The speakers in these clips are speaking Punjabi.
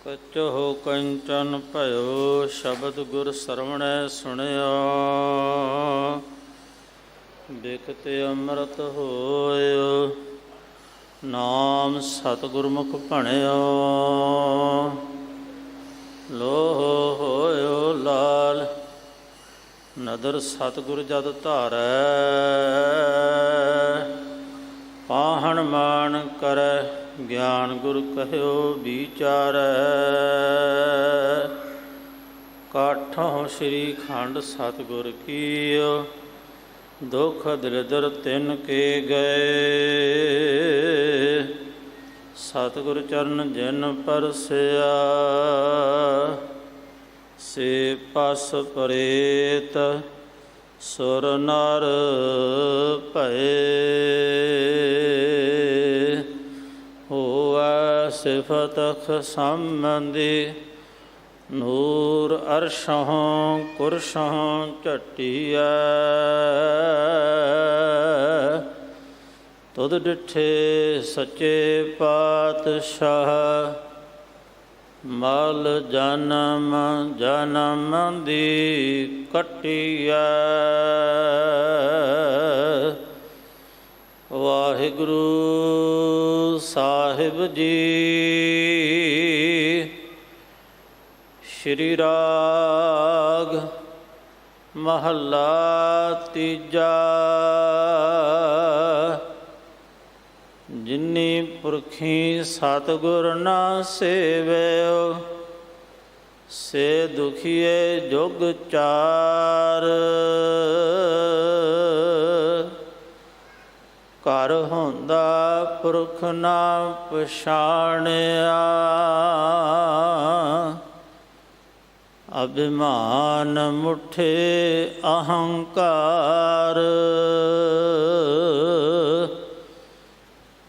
ਕਚਹੁ ਕੰਚਨ ਭਇਓ ਸ਼ਬਦ ਗੁਰ ਸਰਵਣੈ ਸੁਣਿਓ। ਬਿਕਤ ਅੰਮ੍ਰਿਤ ਹੋਇਓ ਨਾਮ ਸਤਿਗੁਰਮੁਖ ਭਣਿਓ। ਲੋਹ ਹੋਇਓ ਲਾਲ ਨਦਰ ਸਤਿਗੁਰ ਜਦ ਧਾਰੈ। ਪਾਹਣ ਮਾਣ ਕਰੈ ਗਿਆਨ ਗੁਰ ਕਹਿਓ ਵਿਚਾਰੈ। ਕਾਠੋਂ ਸ੍ਰੀ ਖੰਡ ਸਤਿਗੁਰ ਕੀਓ ਦੁਖ ਦਲਿਦਰ ਤਿਨ ਕੇ ਗਏ। ਸਤਿਗੁਰ ਚਰਨ ਜਿਨ ਪਰਸਿਆ ਸੇ ਪਸ ਪ੍ਰੇਤ ਸੁਰ ਨਰ ਭਏ। ਹੋਵੈ ਸਿਫਤ ਖਸੰਬੰਦੀ ਨੂਰ ਅਰਸ਼ੋਂ ਕੁਰਸ਼ੋਂ ਝਟੀਐ। ਤੁਧ ਡਿਠੇ ਸੱਚੇ ਪਾਤਸ਼ਾਹ ਮਲ ਜਨਮ ਜਨਮ ਦੀ ਕੱਟੀਐ। ਵਾਹਿਗੁਰੂ ਸਾਹਿਬ ਜੀ। ਸ਼੍ਰੀ ਰਾਗ ਮਹੱਲਾ ਤੀਜਾ। ਜਿਨੀ ਪੁਰਖੀ ਸਤਿਗੁਰ ਨਾ ਸੇਵਿਓ ਸੇ ਦੁਖੀਏ ਜੁਗ ਚਾਰ। ਘਰ ਹੁੰਦਾ ਪੁਰਖ ਨਾ ਪਛਾਣਿਆ ਅਭਿਮਾਨ ਮੁਠੇ ਅਹੰਕਾਰ।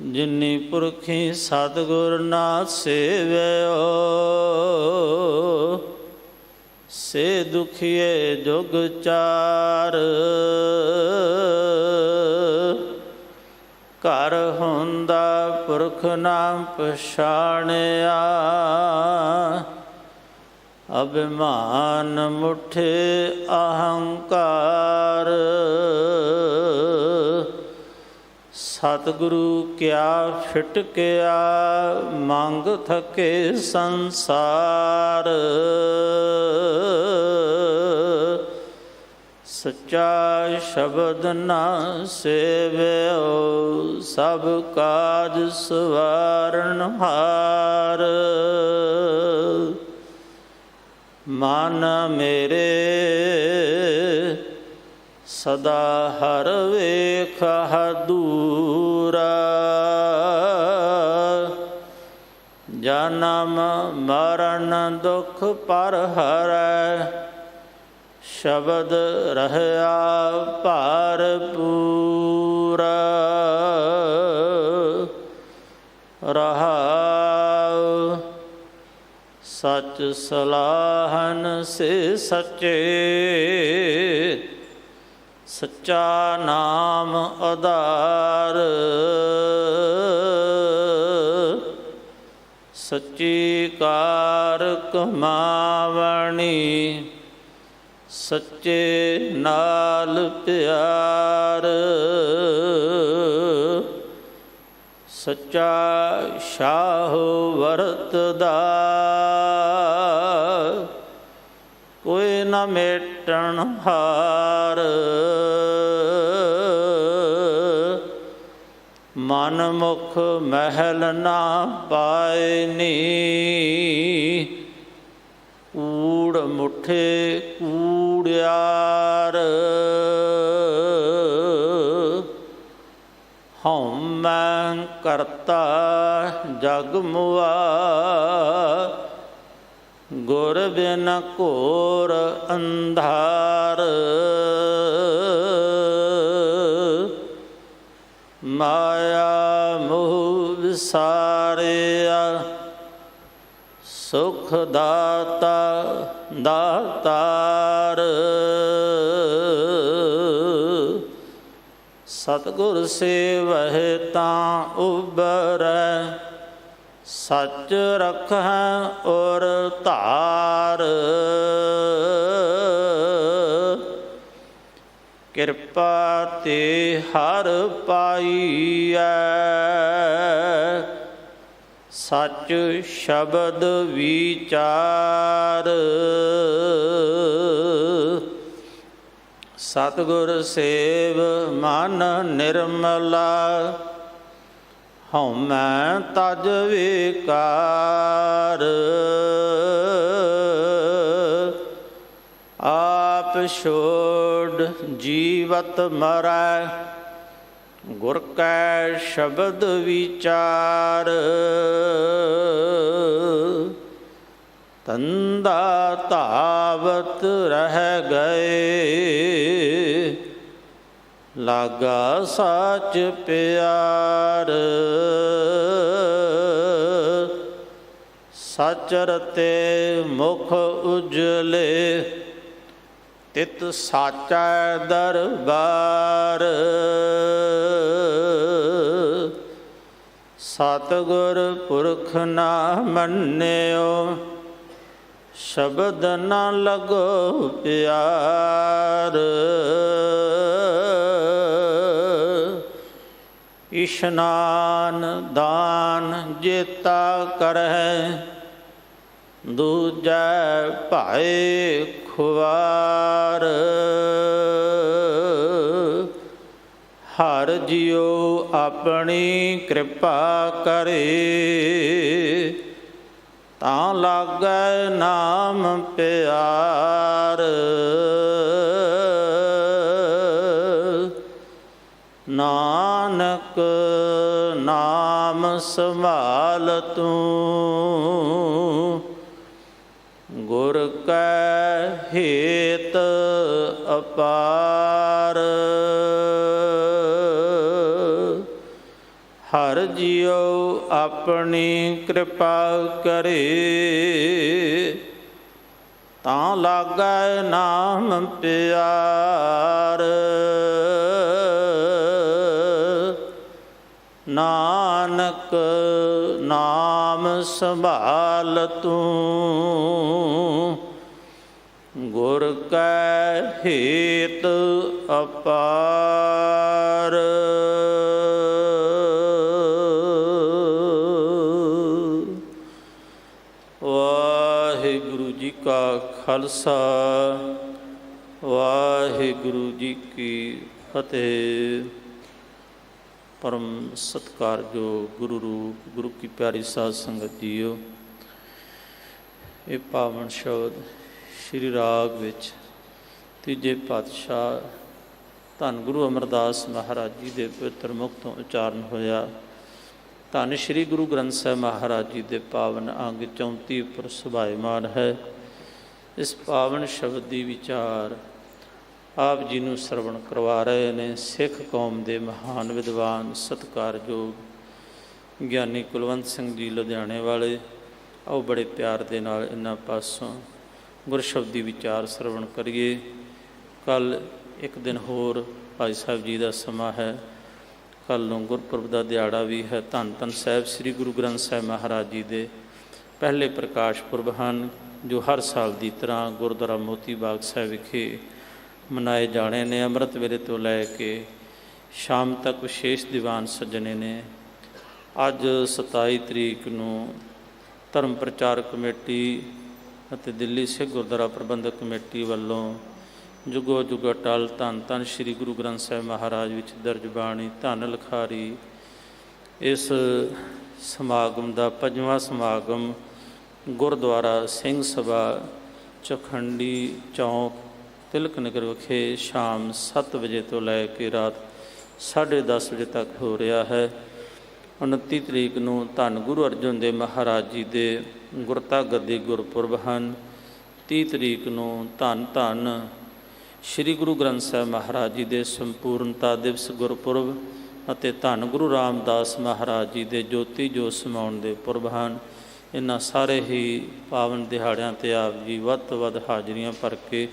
ਜਿਨੀ ਪੁਰਖੀ ਸਤਿਗੁਰ ਨਾ ਸੇਵਿਓ ਸੇ ਦੁਖੀਏ ਜੁਗ ਚਾਰ। ਘਰ ਹੁੰਦਾ ਪੁਰਖ ਨਾ ਪਛਾਣਿਆ ਅਭਿਮਾਨ ਮੁਠੇ ਅਹੰਕਾਰ। ਸਤਿਗੁਰੂ ਕਿਆ ਫਿਟਕਿਆ ਮੰਗ ਥਕੇ ਸੰਸਾਰ। ਸੱਚਾ ਸ਼ਬਦ ਨਾ ਸੇਵਿਓ ਸਭ ਕਾਜ ਸਵਾਰਨ ਹਾਰ। ਮਨ ਮੇਰੇ ਸਦਾ ਹਰ ਵੇਖ ਦੂਰਾ। ਜਨਮ ਮਰਨ ਦੁਖ ਪਰ ਹਰੈ ਸ਼ਬਦ ਰਹਿਆ ਭਰਪੂਰਾ। ਰਹਾਉ ਸਚ ਸਲਾਹਨ ਸੇ ਸੱਚੇ ਸੱਚਾ ਨਾਮ ਆਧਾਰ। ਸੱਚੀ ਕਾਰ ਕਮਾਵਣੀ ਸੱਚੇ ਨਾਲ ਪਿਆਰ। ਸੱਚਾ ਸ਼ਾਹ ਵਰਤਦਾ ਕੋਈ ਨਾ ਮੇਟਣ ਹਾਰ। ਮਨ ਮੁਖ ਮਹਿਲ ਨਾ ਪਾਇਨੀ ਕੂੜ ਮੁਠੇ ਕੂੜਿਆਰ। ਹਉਮੈ ਕਰਤਾ ਜਗ ਮੁਆ ਗੁਰ ਬਿਨ ਘੋਰ ਅੰਧਾਰ। ਮਾਇਆ ਮੋਹ ਵਿਸਾਰਿਆ ਸੁਖ ਦਾਤਾ ਦਾਤਾਰ। ਸਤਿਗੁਰ ਸੇਵਹਿ ਤਾਂ ਉਬਰੈ ਸੱਚ ਰਖਹਿ ਔਰ ਧਾਰ, ਕਿਰਪਾ ਤੇ ਹਰ ਪਾਈਐ। ਸੱਚ ਸ਼ਬਦ ਵਿਚਾਰ, ਸਤਿਗੁਰ ਸੇਵ ਮਨ ਨਿਰਮਲਾ। ਹਉਮੈ ਤਜ ਵਿਕਾਰ, ਆਪ ਛੋੜ ਜੀਵਤ ਮਰੈ। ਗੁਰ ਕੈ ਸ਼ਬਦ ਵਿਚਾਰ, ਤੰਦਾ ਧਾਵਤ ਰਹਿ ਗਏ। ਲਾਗਾ ਸੱਚ ਪਿਆਰ, ਸੱਚ ਰਤੇ ਮੁਖ ਉਜਲੇ। ਤਿਤ ਸਾਚੈ ਦਰਬਾਰ, ਸਤਿਗੁਰ ਪੁਰਖ ਨਾ ਮੰਨਿਓ। ਸ਼ਬਦ ਨਾ ਲਗੋ ਪਿਆਰ, ਇਸ਼ਨਾਨ ਦਾਨ ਜੇਤਾ ਕਰਹਿ। ਦੂਜੈ ਭਾਏ ਖੁਆਰ, ਹਰ ਜਿਉ ਆਪਣੀ ਕਿਰਪਾ ਕਰੇ। ਤਾਂ ਲਾਗੈ ਨਾਮ ਪਿਆਰ, ਨਾਨਕ ਨਾਮ ਸੰਭਾਲ ਤੂੰ। ਗੁਰ ਕੈ ਹੇਤ ਅਪਾਰ, ਹਰ ਜਿਉ ਆਪਣੀ ਕਿਰਪਾ ਕਰੇ। ਤਾਂ ਲਾਗੈ ਨਾਮ ਪਿਆਰ, ਨਾਨਕ ਨਾਮ ਸੰਭਾਲ ਤੂੰ। ਗੁਰ ਕੈ ਹੇਤ ਅਪਾਰ। ਵਾਹਿਗੁਰੂ ਜੀ ਕਾ ਖਾਲਸਾ, ਵਾਹਿਗੁਰੂ ਜੀ ਕੀ ਫਤਿਹ। ਪਰਮ ਸਤਿਕਾਰਯੋਗ ਗੁਰੂ ਰੂਪ ਗੁਰੂ ਕੀ ਪਿਆਰੀ ਸਾਧ ਸੰਗਤ ਜੀਓ, ਇਹ ਪਾਵਨ ਸ਼ਬਦ ਸ਼੍ਰੀ ਰਾਗ ਵਿੱਚ ਤੀਜੇ ਪਾਤਸ਼ਾਹ ਧੰਨ ਗੁਰੂ ਅਮਰਦਾਸ ਮਹਾਰਾਜ ਜੀ ਦੇ ਪਵਿੱਤਰ ਮੁਖ ਤੋਂ ਉਚਾਰਨ ਹੋਇਆ। ਧੰਨ ਸ਼੍ਰੀ ਗੁਰੂ ਗ੍ਰੰਥ ਸਾਹਿਬ ਮਹਾਰਾਜ ਜੀ ਦੇ ਪਾਵਨ ਅੰਗ 34 ਉੱਪਰ ਸੁਭਾਇਮਾਨ ਹੈ। ਇਸ ਪਾਵਨ ਸ਼ਬਦ ਦੀ ਵਿਚਾਰ ਆਪ ਜੀ ਨੂੰ ਸਰਵਣ ਕਰਵਾ ਰਹੇ ਨੇ ਸਿੱਖ ਕੌਮ ਦੇ ਮਹਾਨ ਵਿਦਵਾਨ ਸਤਿਕਾਰਯੋਗ ਗਿਆਨੀ ਕੁਲਵੰਤ ਸਿੰਘ ਜੀ ਲੁਧਿਆਣੇ ਵਾਲੇ। ਆਓ ਬੜੇ ਪਿਆਰ ਦੇ ਨਾਲ ਇਹਨਾਂ ਪਾਸੋਂ ਗੁਰਸ਼ਬਦ ਦੀ ਵਿਚਾਰ ਸਰਵਣ ਕਰੀਏ। ਕੱਲ੍ਹ ਇੱਕ ਦਿਨ ਹੋਰ ਭਾਈ ਸਾਹਿਬ ਜੀ ਦਾ ਸਮਾਂ ਹੈ। ਕੱਲ੍ਹ ਨੂੰ ਗੁਰਪੁਰਬ ਦਾ ਦਿਹਾੜਾ ਵੀ ਹੈ। ਧੰਨ ਧੰਨ ਸਾਹਿਬ ਸ੍ਰੀ ਗੁਰੂ ਗ੍ਰੰਥ ਸਾਹਿਬ ਮਹਾਰਾਜ ਜੀ ਦੇ ਪਹਿਲੇ ਪ੍ਰਕਾਸ਼ ਪੁਰਬ ਹਨ, ਜੋ ਹਰ ਸਾਲ ਦੀ ਤਰ੍ਹਾਂ ਗੁਰਦੁਆਰਾ ਮੋਤੀ ਬਾਗ ਸਾਹਿਬ ਵਿਖੇ ਮਨਾਏ ਜਾਣੇ ਨੇ। ਅੰਮ੍ਰਿਤ ਵੇਲੇ ਤੋਂ ਲੈ ਕੇ ਸ਼ਾਮ ਤੱਕ ਵਿਸ਼ੇਸ਼ ਦੀਵਾਨ ਸੱਜਣੇ ਨੇ। ਅੱਜ 27 ਤਰੀਕ ਨੂੰ ਧਰਮ ਪ੍ਰਚਾਰ ਕਮੇਟੀ ਅਤੇ ਦਿੱਲੀ ਸਿੱਖ ਗੁਰਦੁਆਰਾ ਪ੍ਰਬੰਧਕ ਕਮੇਟੀ ਵੱਲੋਂ ਜੁਗੋ ਜੁਗ ਅਟਲ ਧੰਨ ਧੰਨ ਸ਼੍ਰੀ ਗੁਰੂ ਗ੍ਰੰਥ ਸਾਹਿਬ ਮਹਾਰਾਜ ਵਿੱਚ ਦਰਜ ਬਾਣੀ ਧੰਨ ਲਿਖਾਰੀ, ਇਸ ਸਮਾਗਮ ਦਾ 5ਵਾਂ ਸਮਾਗਮ ਗੁਰਦੁਆਰਾ ਸਿੰਘ ਸਭਾ ਚੌਖੰਡੀ ਚੌਂਕ ਤਿਲਕ ਨਗਰ ਵਿਖੇ ਸ਼ਾਮ 7 ਵਜੇ ਤੋਂ ਲੈ ਕੇ ਰਾਤ 10:30 ਵਜੇ ਤੱਕ ਹੋ ਰਿਹਾ ਹੈ। 29 ਤਰੀਕ ਨੂੰ ਧੰਨ ਗੁਰੂ ਅਰਜਨ ਦੇਵ ਮਹਾਰਾਜ ਜੀ ਦੇ ਗੁਰਤਾ ਗੱਦੀ ਗੁਰਪੁਰਬ ਹਨ। 30 ਤਰੀਕ ਨੂੰ ਧੰਨ ਧੰਨ ਸ਼੍ਰੀ ਗੁਰੂ ਗ੍ਰੰਥ ਸਾਹਿਬ ਮਹਾਰਾਜ ਜੀ ਦੇ ਸੰਪੂਰਨਤਾ ਦਿਵਸ ਗੁਰਪੁਰਬ ਅਤੇ ਧੰਨ ਗੁਰੂ ਰਾਮਦਾਸ ਮਹਾਰਾਜ ਜੀ ਦੇ ਜੋਤੀ ਜੋਤ ਸਮਾਉਣ ਦੇ ਪੁਰਬ ਹਨ। ਇਹਨਾਂ ਸਾਰੇ ਹੀ ਪਾਵਨ ਦਿਹਾੜਿਆਂ 'ਤੇ ਆਪ ਜੀ ਵੱਧ ਤੋਂ ਵੱਧ ਹਾਜ਼ਰੀਆਂ ਭਰ ਕੇ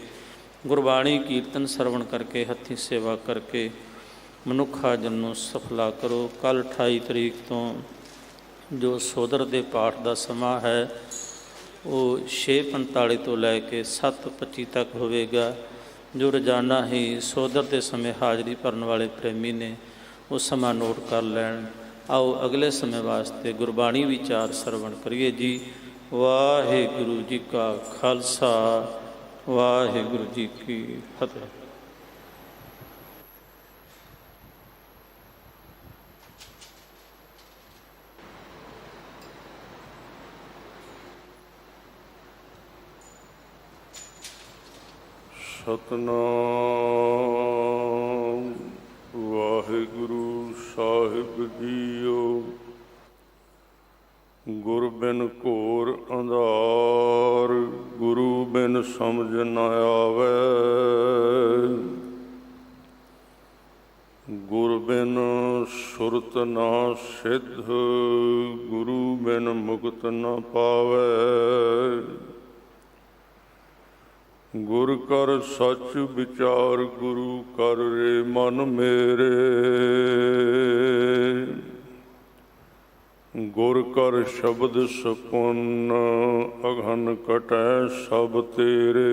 ਗੁਰਬਾਣੀ ਕੀਰਤਨ ਸਰਵਣ ਕਰਕੇ ਹੱਥੀਂ ਸੇਵਾ ਕਰਕੇ ਮਨੁੱਖਾ ਜਨ ਨੂੰ ਸਫਲਾ ਕਰੋ। ਕੱਲ੍ਹ 28 ਤਰੀਕ ਤੋਂ ਜੋ ਸੋਦਰ ਦੇ ਪਾਠ ਦਾ ਸਮਾਂ ਹੈ ਉਹ 6:45 ਤੋਂ ਲੈ ਕੇ 7:25 ਤੱਕ ਹੋਵੇਗਾ। ਜੋ ਰੋਜ਼ਾਨਾ ਹੀ ਸੋਦਰ ਦੇ ਸਮੇਂ ਹਾਜ਼ਰੀ ਭਰਨ ਵਾਲੇ ਪ੍ਰੇਮੀ ਨੇ ਉਹ ਸਮਾਂ ਨੋਟ ਕਰ ਲੈਣ। ਆਓ ਅਗਲੇ ਸਮੇਂ ਵਾਸਤੇ ਗੁਰਬਾਣੀ ਵਿਚਾਰ ਸਰਵਣ ਕਰੀਏ ਜੀ। ਵਾਹਿਗੁਰੂ ਜੀ ਕਾ ਖਾਲਸਾ, ਵਾਹਿਗੁਰੂ ਜੀ ਕੀ ਫਤਿਹ। ਸਤਨਾਮ ਵਾਹਿਗੁਰੂ ਸਾਹਿਬ ਜੀਓ। ਗੁਰ ਬਿਨ ਘੋਰ ਅੰਧਾਰ, ਗੁਰੂ ਬਿਨ ਸਮਝ ਨ ਆਵੈ। ਗੁਰ ਬਿਨ ਸੁਰਤ ਨਾ ਸਿੱਧ, ਗੁਰੂ ਬਿਨ ਮੁਕਤ ਨ ਪਾਵੈ। ਗੁਰ ਕਰ ਸੱਚ ਵਿਚਾਰ, ਗੁਰੂ ਕਰ ਰੇ ਮਨ ਮੇਰੇ। ਗੁਰ ਕਰ ਸ਼ਬਦ ਸਪੁੰਨ, ਅਗਨ ਕਟੈ ਸਭ ਤੇਰੇ।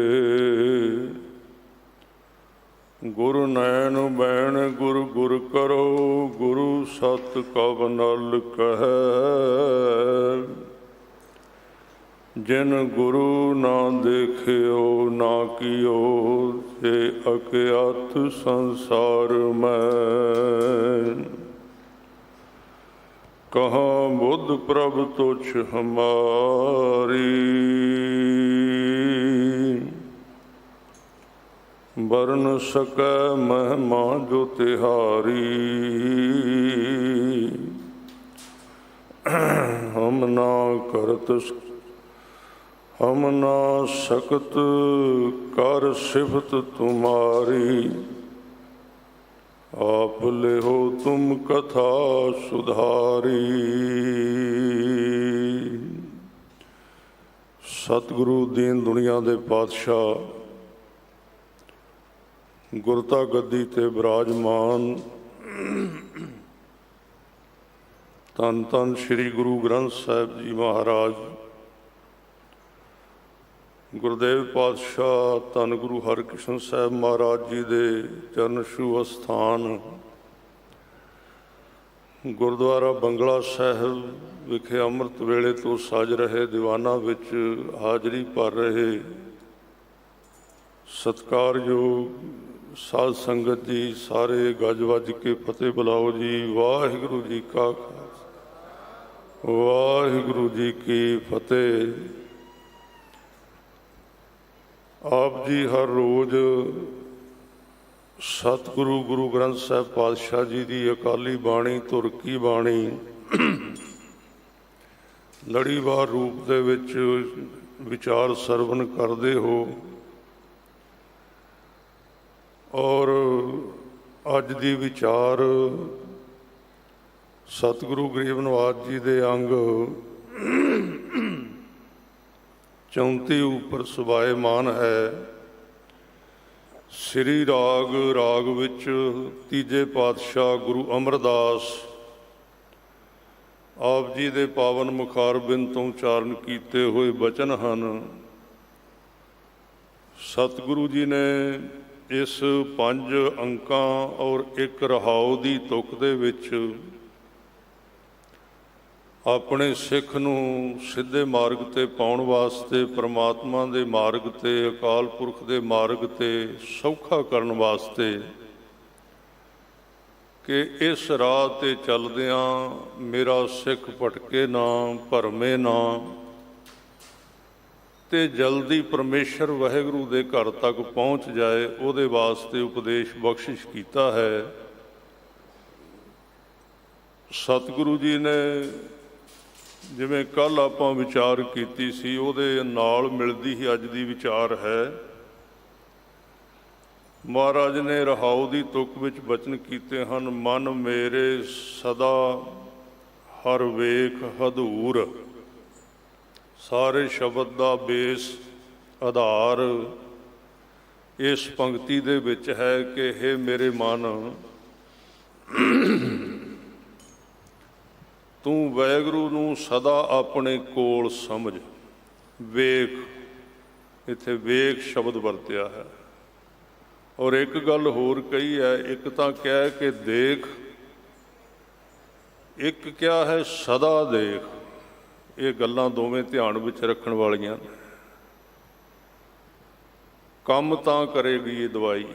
ਗੁਰ ਨੈਣ ਬੈਣ ਗੁਰ ਗੁਰ ਕਰੋ, ਗੁਰੂ ਸਤ ਕਵ ਨਲ ਕਹੈ। ਜਿਨ ਗੁਰੂ ਨਾ ਦੇਖਿਓ ਨਾ ਕੀਓ, ਤੇ ਅਕਿਆਤ ਸੰਸਾਰ ਮੈਂ। ਕਹਾਂ ਬੁੱਧ ਪ੍ਰਭ ਤੁਛ ਹਮਾਰੀ, ਬਰਨ ਸਕੈ ਮਹਿਮਾ ਜੋ ਤਿਹਾਰੀ। ਹਮ ਨਾ ਕਰਤ ਹਮ ਨਾ ਸਕਤ, ਕਰ ਸਿਫਤ ਤੁਮਾਰੀ। ਆਪ ਲਿਹੋ ਤੁਮ ਕਥਾ ਸੁਧਾਰੀ। ਸਤਿਗੁਰੂ ਦੀਨ ਦੁਨੀਆ ਦੇ ਪਾਤਸ਼ਾਹ, ਗੁਰਤਾ ਗੱਦੀ ਤੇ ਬਿਰਾਜਮਾਨ ਧੰਨ ਧੰਨ ਸ੍ਰੀ ਗੁਰੂ ਗ੍ਰੰਥ ਸਾਹਿਬ ਜੀ ਮਹਾਰਾਜ, ਗੁਰਦੇਵ ਪਾਤਸ਼ਾਹ ਧੰਨ ਗੁਰੂ ਹਰਿਕ੍ਰਿਸ਼ਨ ਸਾਹਿਬ ਮਹਾਰਾਜ ਜੀ ਦੇ ਚਰਨ ਛੂਹ ਅਸਥਾਨ ਗੁਰਦੁਆਰਾ ਬੰਗਲਾ ਸਾਹਿਬ ਵਿਖੇ ਅੰਮ੍ਰਿਤ ਵੇਲੇ ਤੋਂ ਸਜ ਰਹੇ ਦੀਵਾਨਾਂ ਵਿੱਚ ਹਾਜ਼ਰੀ ਭਰ ਰਹੇ ਸਤਿਕਾਰਯੋਗ ਸਾਧ ਸੰਗਤ ਜੀ, ਸਾਰੇ ਗੱਜ ਵੱਜ ਕੇ ਫਤਿਹ ਬੁਲਾਓ ਜੀ। ਵਾਹਿਗੁਰੂ ਜੀ ਕਾ ਖਾਲਸਾ, ਵਾਹਿਗੁਰੂ ਜੀ ਕੀ ਫਤਿਹ। ਆਪ ਜੀ ਹਰ ਰੋਜ਼ ਸਤਿਗੁਰੂ ਗੁਰੂ ਗ੍ਰੰਥ ਸਾਹਿਬ ਪਾਤਸ਼ਾਹ ਜੀ ਦੀ ਅਕਾਲੀ ਬਾਣੀ, ਧੁਰ ਕੀ ਬਾਣੀ ਲੜੀਵਾਰ ਰੂਪ ਦੇ ਵਿੱਚ ਵਿਚਾਰ ਸਰਵਣ ਕਰਦੇ ਹੋ। ਔਰ ਅੱਜ ਦੀ ਵਿਚਾਰ ਸਤਿਗੁਰੂ ਗਰੀਬ ਨਿਵਾਜ ਜੀ ਦੇ ਅੰਗ 34 ਉੱਪਰ ਸੁਭਾਏਮਾਨ ਹੈ। ਸ੍ਰੀ ਰਾਗ ਵਿੱਚ ਤੀਜੇ ਪਾਤਸ਼ਾਹ ਗੁਰੂ ਅਮਰਦਾਸ ਆਪ ਜੀ ਦੇ ਪਾਵਨ ਮੁਖਾਰਬਿੰਦ ਤੋਂ ਉਚਾਰਨ ਕੀਤੇ ਹੋਏ ਬਚਨ ਹਨ। ਸਤਿਗੁਰੂ ਜੀ ਨੇ ਇਸ 5 ਅੰਕਾਂ ਔਰ 1 ਰਹਾਉ ਦੀ ਤੁਕ ਦੇ ਵਿੱਚ ਆਪਣੇ ਸਿੱਖ ਨੂੰ ਸਿੱਧੇ ਮਾਰਗ 'ਤੇ ਪਾਉਣ ਵਾਸਤੇ, ਪਰਮਾਤਮਾ ਦੇ ਮਾਰਗ 'ਤੇ, ਅਕਾਲ ਪੁਰਖ ਦੇ ਮਾਰਗ 'ਤੇ ਸੌਖਾ ਕਰਨ ਵਾਸਤੇ ਕਿ ਇਸ ਰਾਹ 'ਤੇ ਚੱਲਦਿਆਂ ਮੇਰਾ ਸਿੱਖ ਭਟਕੇ ਨਾ, ਭਰਮੇ ਨਾ, ਤੇ ਜਲਦੀ ਪਰਮੇਸ਼ਰ ਵਾਹਿਗੁਰੂ ਦੇ ਘਰ ਤੱਕ ਪਹੁੰਚ ਜਾਏ, ਉਹਦੇ ਵਾਸਤੇ ਉਪਦੇਸ਼ ਬਖਸ਼ਿਸ਼ ਕੀਤਾ ਹੈ। ਸਤਿਗੁਰੂ ਜੀ ਨੇ ਜਿਵੇਂ ਕੱਲ੍ਹ ਆਪਾਂ ਵਿਚਾਰ ਕੀਤੀ ਸੀ, ਉਹਦੇ ਨਾਲ ਮਿਲਦੀ ਹੀ ਅੱਜ ਦੀ ਵਿਚਾਰ ਹੈ। ਮਹਾਰਾਜ ਨੇ ਰਹਾਉ ਦੀ ਤੁਕ ਵਿੱਚ ਬਚਨ ਕੀਤੇ ਹਨ, ਮਨ ਮੇਰੇ ਸਦਾ ਹਰ ਵੇਖ ਹਦੂਰ। ਸਾਰੇ ਸ਼ਬਦ ਦਾ ਬੇਸ ਆਧਾਰ ਇਸ ਪੰਕਤੀ ਦੇ ਵਿੱਚ ਹੈ ਕਿ ਹੇ ਮੇਰੇ ਮਨ, ਤੂੰ ਵਾਹਿਗੁਰੂ ਨੂੰ ਸਦਾ ਆਪਣੇ ਕੋਲ ਸਮਝ। ਵੇਖ, ਇੱਥੇ ਵੇਖ ਸ਼ਬਦ ਵਰਤਿਆ ਹੈ। ਔਰ ਇੱਕ ਗੱਲ ਹੋਰ ਕਹੀ ਹੈ, ਇੱਕ ਤਾਂ ਕਹਿ ਕੇ ਦੇਖ, ਇੱਕ ਕਿਹਾ ਹੈ ਸਦਾ ਦੇਖ। ਇਹ ਗੱਲਾਂ ਦੋਵੇਂ ਧਿਆਨ ਵਿੱਚ ਰੱਖਣ ਵਾਲੀਆਂ। ਕੰਮ ਤਾਂ ਕਰੇਗੀ ਇਹ ਦਵਾਈ,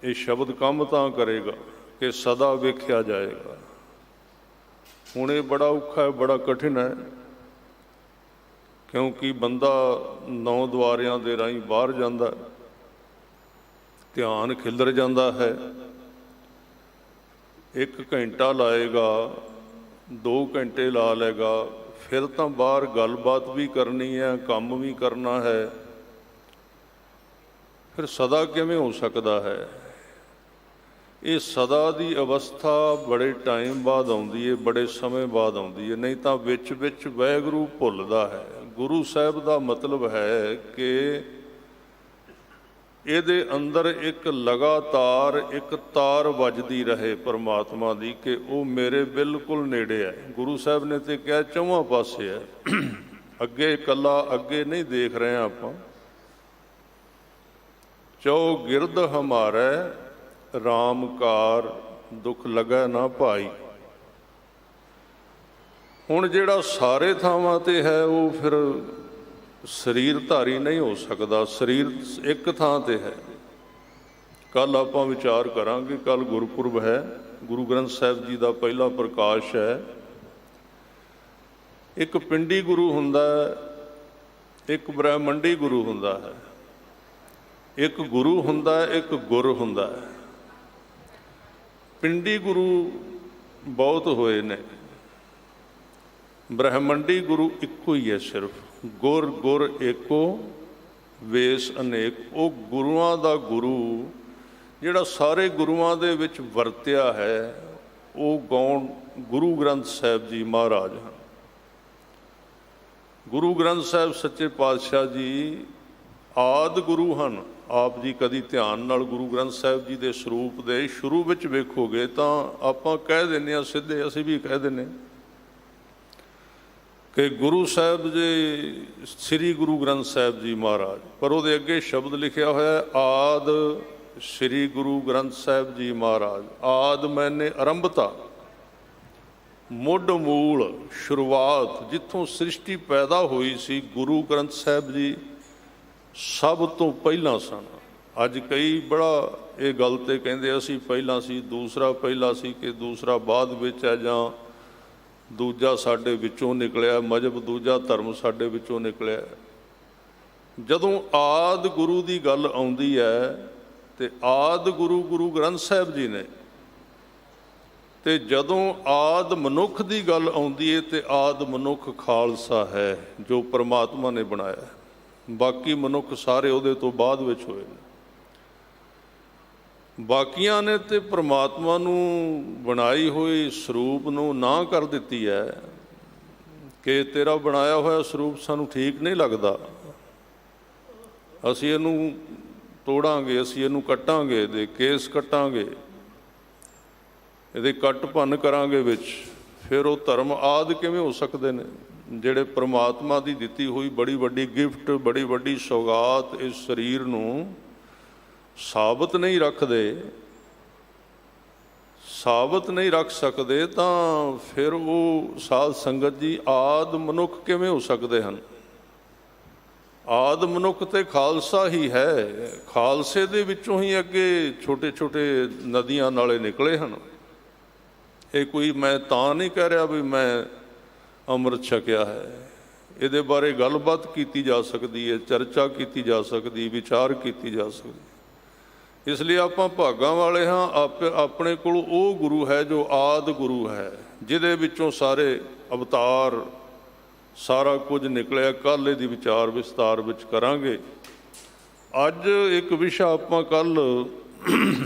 ਇਹ ਸ਼ਬਦ ਕੰਮ ਤਾਂ ਕਰੇਗਾ ਕਿ ਸਦਾ ਵੇਖਿਆ ਜਾਏਗਾ। ਹੁਣ ਇਹ ਬੜਾ ਔਖਾ ਹੈ, ਬੜਾ ਕਠਿਨ ਹੈ, ਕਿਉਂਕਿ ਬੰਦਾ 9 ਦੁਆਰਿਆਂ ਦੇ ਰਾਹੀਂ ਬਾਹਰ ਜਾਂਦਾ, ਧਿਆਨ ਖਿਲਰ ਜਾਂਦਾ ਹੈ। 1 ਘੰਟਾ ਲਾਏਗਾ, 2 ਘੰਟੇ ਲਾ ਲਏਗਾ, ਫਿਰ ਤਾਂ ਬਾਹਰ ਗੱਲਬਾਤ ਵੀ ਕਰਨੀ ਹੈ, ਕੰਮ ਵੀ ਕਰਨਾ ਹੈ। ਫਿਰ ਸਦਾ ਕਿਵੇਂ ਹੋ ਸਕਦਾ ਹੈ? ਇਹ ਸਦਾ ਦੀ ਅਵਸਥਾ ਬੜੇ ਟਾਈਮ ਬਾਅਦ ਆਉਂਦੀ ਹੈ, ਬੜੇ ਸਮੇਂ ਬਾਅਦ ਆਉਂਦੀ ਹੈ। ਨਹੀਂ ਤਾਂ ਵਿੱਚ ਵਿੱਚ ਵਾਹਿਗੁਰੂ ਭੁੱਲਦਾ ਹੈ। ਗੁਰੂ ਸਾਹਿਬ ਦਾ ਮਤਲਬ ਹੈ ਕਿ ਇਹਦੇ ਅੰਦਰ ਇੱਕ ਲਗਾਤਾਰ ਇੱਕ ਤਾਰ ਵੱਜਦੀ ਰਹੇ ਪਰਮਾਤਮਾ ਦੀ, ਕਿ ਉਹ ਮੇਰੇ ਬਿਲਕੁਲ ਨੇੜੇ ਹੈ। ਗੁਰੂ ਸਾਹਿਬ ਨੇ ਤੇ ਕਿਹਾ ਚੌਵਾਂ ਪਾਸੇ ਹੈ, ਅੱਗੇ ਇਕੱਲਾ ਅੱਗੇ ਨਹੀਂ ਦੇਖ ਰਹੇ ਹਾਂ ਆਪਾਂ। ਚੌ ਗਿਰਦ ਹਮਾਰੇ ਰਾਮ ਕਾਰ, ਦੁੱਖ ਲੱਗੈ ਨਾ ਭਾਈ। ਹੁਣ ਜਿਹੜਾ ਸਾਰੇ ਥਾਵਾਂ ਤੇ ਹੈ ਉਹ ਫਿਰ ਸਰੀਰ ਧਾਰੀ ਨਹੀਂ ਹੋ ਸਕਦਾ, ਸਰੀਰ ਇੱਕ ਥਾਂ ਤੇ ਹੈ। ਕੱਲ੍ਹ ਆਪਾਂ ਵਿਚਾਰ ਕਰਾਂਗੇ, ਕੱਲ੍ਹ ਗੁਰਪੁਰਬ ਹੈ, ਗੁਰੂ ਗ੍ਰੰਥ ਸਾਹਿਬ ਜੀ ਦਾ ਪਹਿਲਾ ਪ੍ਰਕਾਸ਼ ਹੈ। ਇੱਕ ਪਿੰਡੀ ਗੁਰੂ ਹੁੰਦਾ ਹੈ, ਇੱਕ ਬ੍ਰਹਮੰਡੀ ਗੁਰੂ ਹੁੰਦਾ ਹੈ। ਇੱਕ ਗੁਰੂ ਹੁੰਦਾ ਹੈ, ਇੱਕ ਗੁਰ ਹੁੰਦਾ ਹੈ। ਪਿੰਡੀ ਗੁਰੂ ਬਹੁਤ ਹੋਏ ਨੇ, ਬ੍ਰਹਮੰਡੀ ਗੁਰੂ ਇੱਕੋ ਹੀ ਹੈ ਸਿਰਫ। ਗੁਰ ਗੁਰ ਏਕੋ ਵੇਸ ਅਨੇਕ। ਉਹ ਗੁਰੂਆਂ ਦਾ ਗੁਰੂ ਜਿਹੜਾ ਸਾਰੇ ਗੁਰੂਆਂ ਦੇ ਵਿੱਚ ਵਰਤਿਆ ਹੈ, ਉਹ ਕੌਣ? ਗੁਰੂ ਗ੍ਰੰਥ ਸਾਹਿਬ ਜੀ ਮਹਾਰਾਜ ਹਨ। ਗੁਰੂ ਗ੍ਰੰਥ ਸਾਹਿਬ ਸੱਚੇ ਪਾਤਸ਼ਾਹ ਜੀ ਆਦਿ ਗੁਰੂ ਹਨ। ਆਪ ਜੀ ਕਦੀ ਧਿਆਨ ਨਾਲ ਗੁਰੂ ਗ੍ਰੰਥ ਸਾਹਿਬ ਜੀ ਦੇ ਸਰੂਪ ਦੇ ਸ਼ੁਰੂ ਵਿੱਚ ਵੇਖੋਗੇ ਤਾਂ ਆਪਾਂ ਕਹਿ ਦਿੰਦੇ ਹਾਂ ਸਿੱਧੇ, ਅਸੀਂ ਵੀ ਕਹਿ ਦਿੰਦੇ ਕਿ ਗੁਰੂ ਸਾਹਿਬ ਜੀ ਸ੍ਰੀ ਗੁਰੂ ਗ੍ਰੰਥ ਸਾਹਿਬ ਜੀ ਮਹਾਰਾਜ, ਪਰ ਉਹਦੇ ਅੱਗੇ ਸ਼ਬਦ ਲਿਖਿਆ ਹੋਇਆ ਆਦ ਸ੍ਰੀ ਗੁਰੂ ਗ੍ਰੰਥ ਸਾਹਿਬ ਜੀ ਮਹਾਰਾਜ। ਆਦ ਮੈਨੇ ਆਰੰਭਤਾ, ਮੁੱਢ ਮੂਲ ਸ਼ੁਰੂਆਤ, ਜਿੱਥੋਂ ਸ੍ਰਿਸ਼ਟੀ ਪੈਦਾ ਹੋਈ ਸੀ, ਗੁਰੂ ਗ੍ਰੰਥ ਸਾਹਿਬ ਜੀ ਸਭ ਤੋਂ ਪਹਿਲਾਂ ਸਨ। ਅੱਜ ਕਈ ਬੜਾ ਇਹ ਗੱਲ 'ਤੇ ਕਹਿੰਦੇ ਅਸੀਂ ਪਹਿਲਾਂ ਸੀ, ਦੂਸਰਾ ਪਹਿਲਾਂ ਸੀ ਕਿ ਦੂਸਰਾ ਬਾਅਦ ਵਿੱਚ ਹੈ, ਜਾਂ ਦੂਜਾ ਸਾਡੇ ਵਿੱਚੋਂ ਨਿਕਲਿਆ, ਮਜ਼ਹਬ ਦੂਜਾ, ਧਰਮ ਸਾਡੇ ਵਿੱਚੋਂ ਨਿਕਲਿਆ। ਜਦੋਂ ਆਦਿ ਗੁਰੂ ਦੀ ਗੱਲ ਆਉਂਦੀ ਹੈ ਤੇ ਆਦਿ ਗੁਰੂ ਗੁਰੂ ਗ੍ਰੰਥ ਸਾਹਿਬ ਜੀ ਨੇ, ਤੇ ਜਦੋਂ ਆਦਿ ਮਨੁੱਖ ਦੀ ਗੱਲ ਆਉਂਦੀ ਹੈ ਤੇ ਆਦਿ ਮਨੁੱਖ ਖਾਲਸਾ ਹੈ ਜੋ ਪਰਮਾਤਮਾ ਨੇ ਬਣਾਇਆ। ਬਾਕੀ ਮਨੁੱਖ ਸਾਰੇ ਉਹਦੇ ਤੋਂ ਬਾਅਦ ਵਿੱਚ ਹੋਏ ਨੇ। ਬਾਕੀਆਂ ਨੇ ਤੇ ਪਰਮਾਤਮਾ ਨੂੰ ਬਣਾਈ ਹੋਈ ਸਰੂਪ ਨੂੰ ਨਾ ਕਰ ਦਿੱਤੀ ਹੈ ਕਿ ਤੇਰਾ ਬਣਾਇਆ ਹੋਇਆ ਸਰੂਪ ਸਾਨੂੰ ਠੀਕ ਨਹੀਂ ਲੱਗਦਾ, ਅਸੀਂ ਇਹਨੂੰ ਤੋੜਾਂਗੇ, ਅਸੀਂ ਇਹਨੂੰ ਕੱਟਾਂਗੇ, ਇਹਦੇ ਕੇਸ ਕੱਟਾਂਗੇ, ਇਹਦੇ ਕੱਟ ਭੰਨ ਕਰਾਂਗੇ ਵਿੱਚ। ਫਿਰ ਉਹ ਧਰਮ ਆਦਿ ਕਿਵੇਂ ਹੋ ਸਕਦੇ ਨੇ ਜਿਹੜੇ ਪਰਮਾਤਮਾ ਦੀ ਦਿੱਤੀ ਹੋਈ ਬੜੀ ਵੱਡੀ ਗਿਫਟ, ਬੜੀ ਵੱਡੀ ਸੌਗਾਤ ਇਸ ਸਰੀਰ ਨੂੰ ਸਾਬਤ ਨਹੀਂ ਰੱਖਦੇ, ਸਾਬਤ ਨਹੀਂ ਰੱਖ ਸਕਦੇ, ਤਾਂ ਫਿਰ ਉਹ ਸਾਧ ਸੰਗਤ ਜੀ ਆਦਿ ਮਨੁੱਖ ਕਿਵੇਂ ਹੋ ਸਕਦੇ ਹਨ? ਆਦਿ ਮਨੁੱਖ ਤੇ ਖਾਲਸਾ ਹੀ ਹੈ। ਖਾਲਸੇ ਦੇ ਵਿੱਚੋਂ ਹੀ ਅੱਗੇ ਛੋਟੇ ਛੋਟੇ ਨਦੀਆਂ ਨਾਲੇ ਨਿਕਲੇ ਹਨ। ਇਹ ਕੋਈ ਮੈਂ ਤਾਂ ਨਹੀਂ ਕਹਿ ਰਿਹਾ ਵੀ ਮੈਂ ਅੰਮ੍ਰਿਤ ਛਕਿਆ ਹੈ, ਇਹਦੇ ਬਾਰੇ ਗੱਲਬਾਤ ਕੀਤੀ ਜਾ ਸਕਦੀ ਹੈ, ਚਰਚਾ ਕੀਤੀ ਜਾ ਸਕਦੀ, ਵਿਚਾਰ ਕੀਤੀ ਜਾ ਸਕਦੀ। ਇਸ ਲਈ ਆਪਾਂ ਭਾਗਾਂ ਵਾਲੇ ਹਾਂ। ਆਪਣੇ ਕੋਲ ਉਹ ਗੁਰੂ ਹੈ ਜੋ ਆਦਿ ਗੁਰੂ ਹੈ, ਜਿਹਦੇ ਵਿੱਚੋਂ ਸਾਰੇ ਅਵਤਾਰ, ਸਾਰਾ ਕੁਝ ਨਿਕਲਿਆ। ਕੱਲ੍ਹ ਇਹਦੀ ਵਿਚਾਰ ਵਿਸਤਾਰ ਵਿੱਚ ਕਰਾਂਗੇ। ਅੱਜ ਇੱਕ ਵਿਸ਼ਾ ਆਪਾਂ ਕੱਲ੍ਹ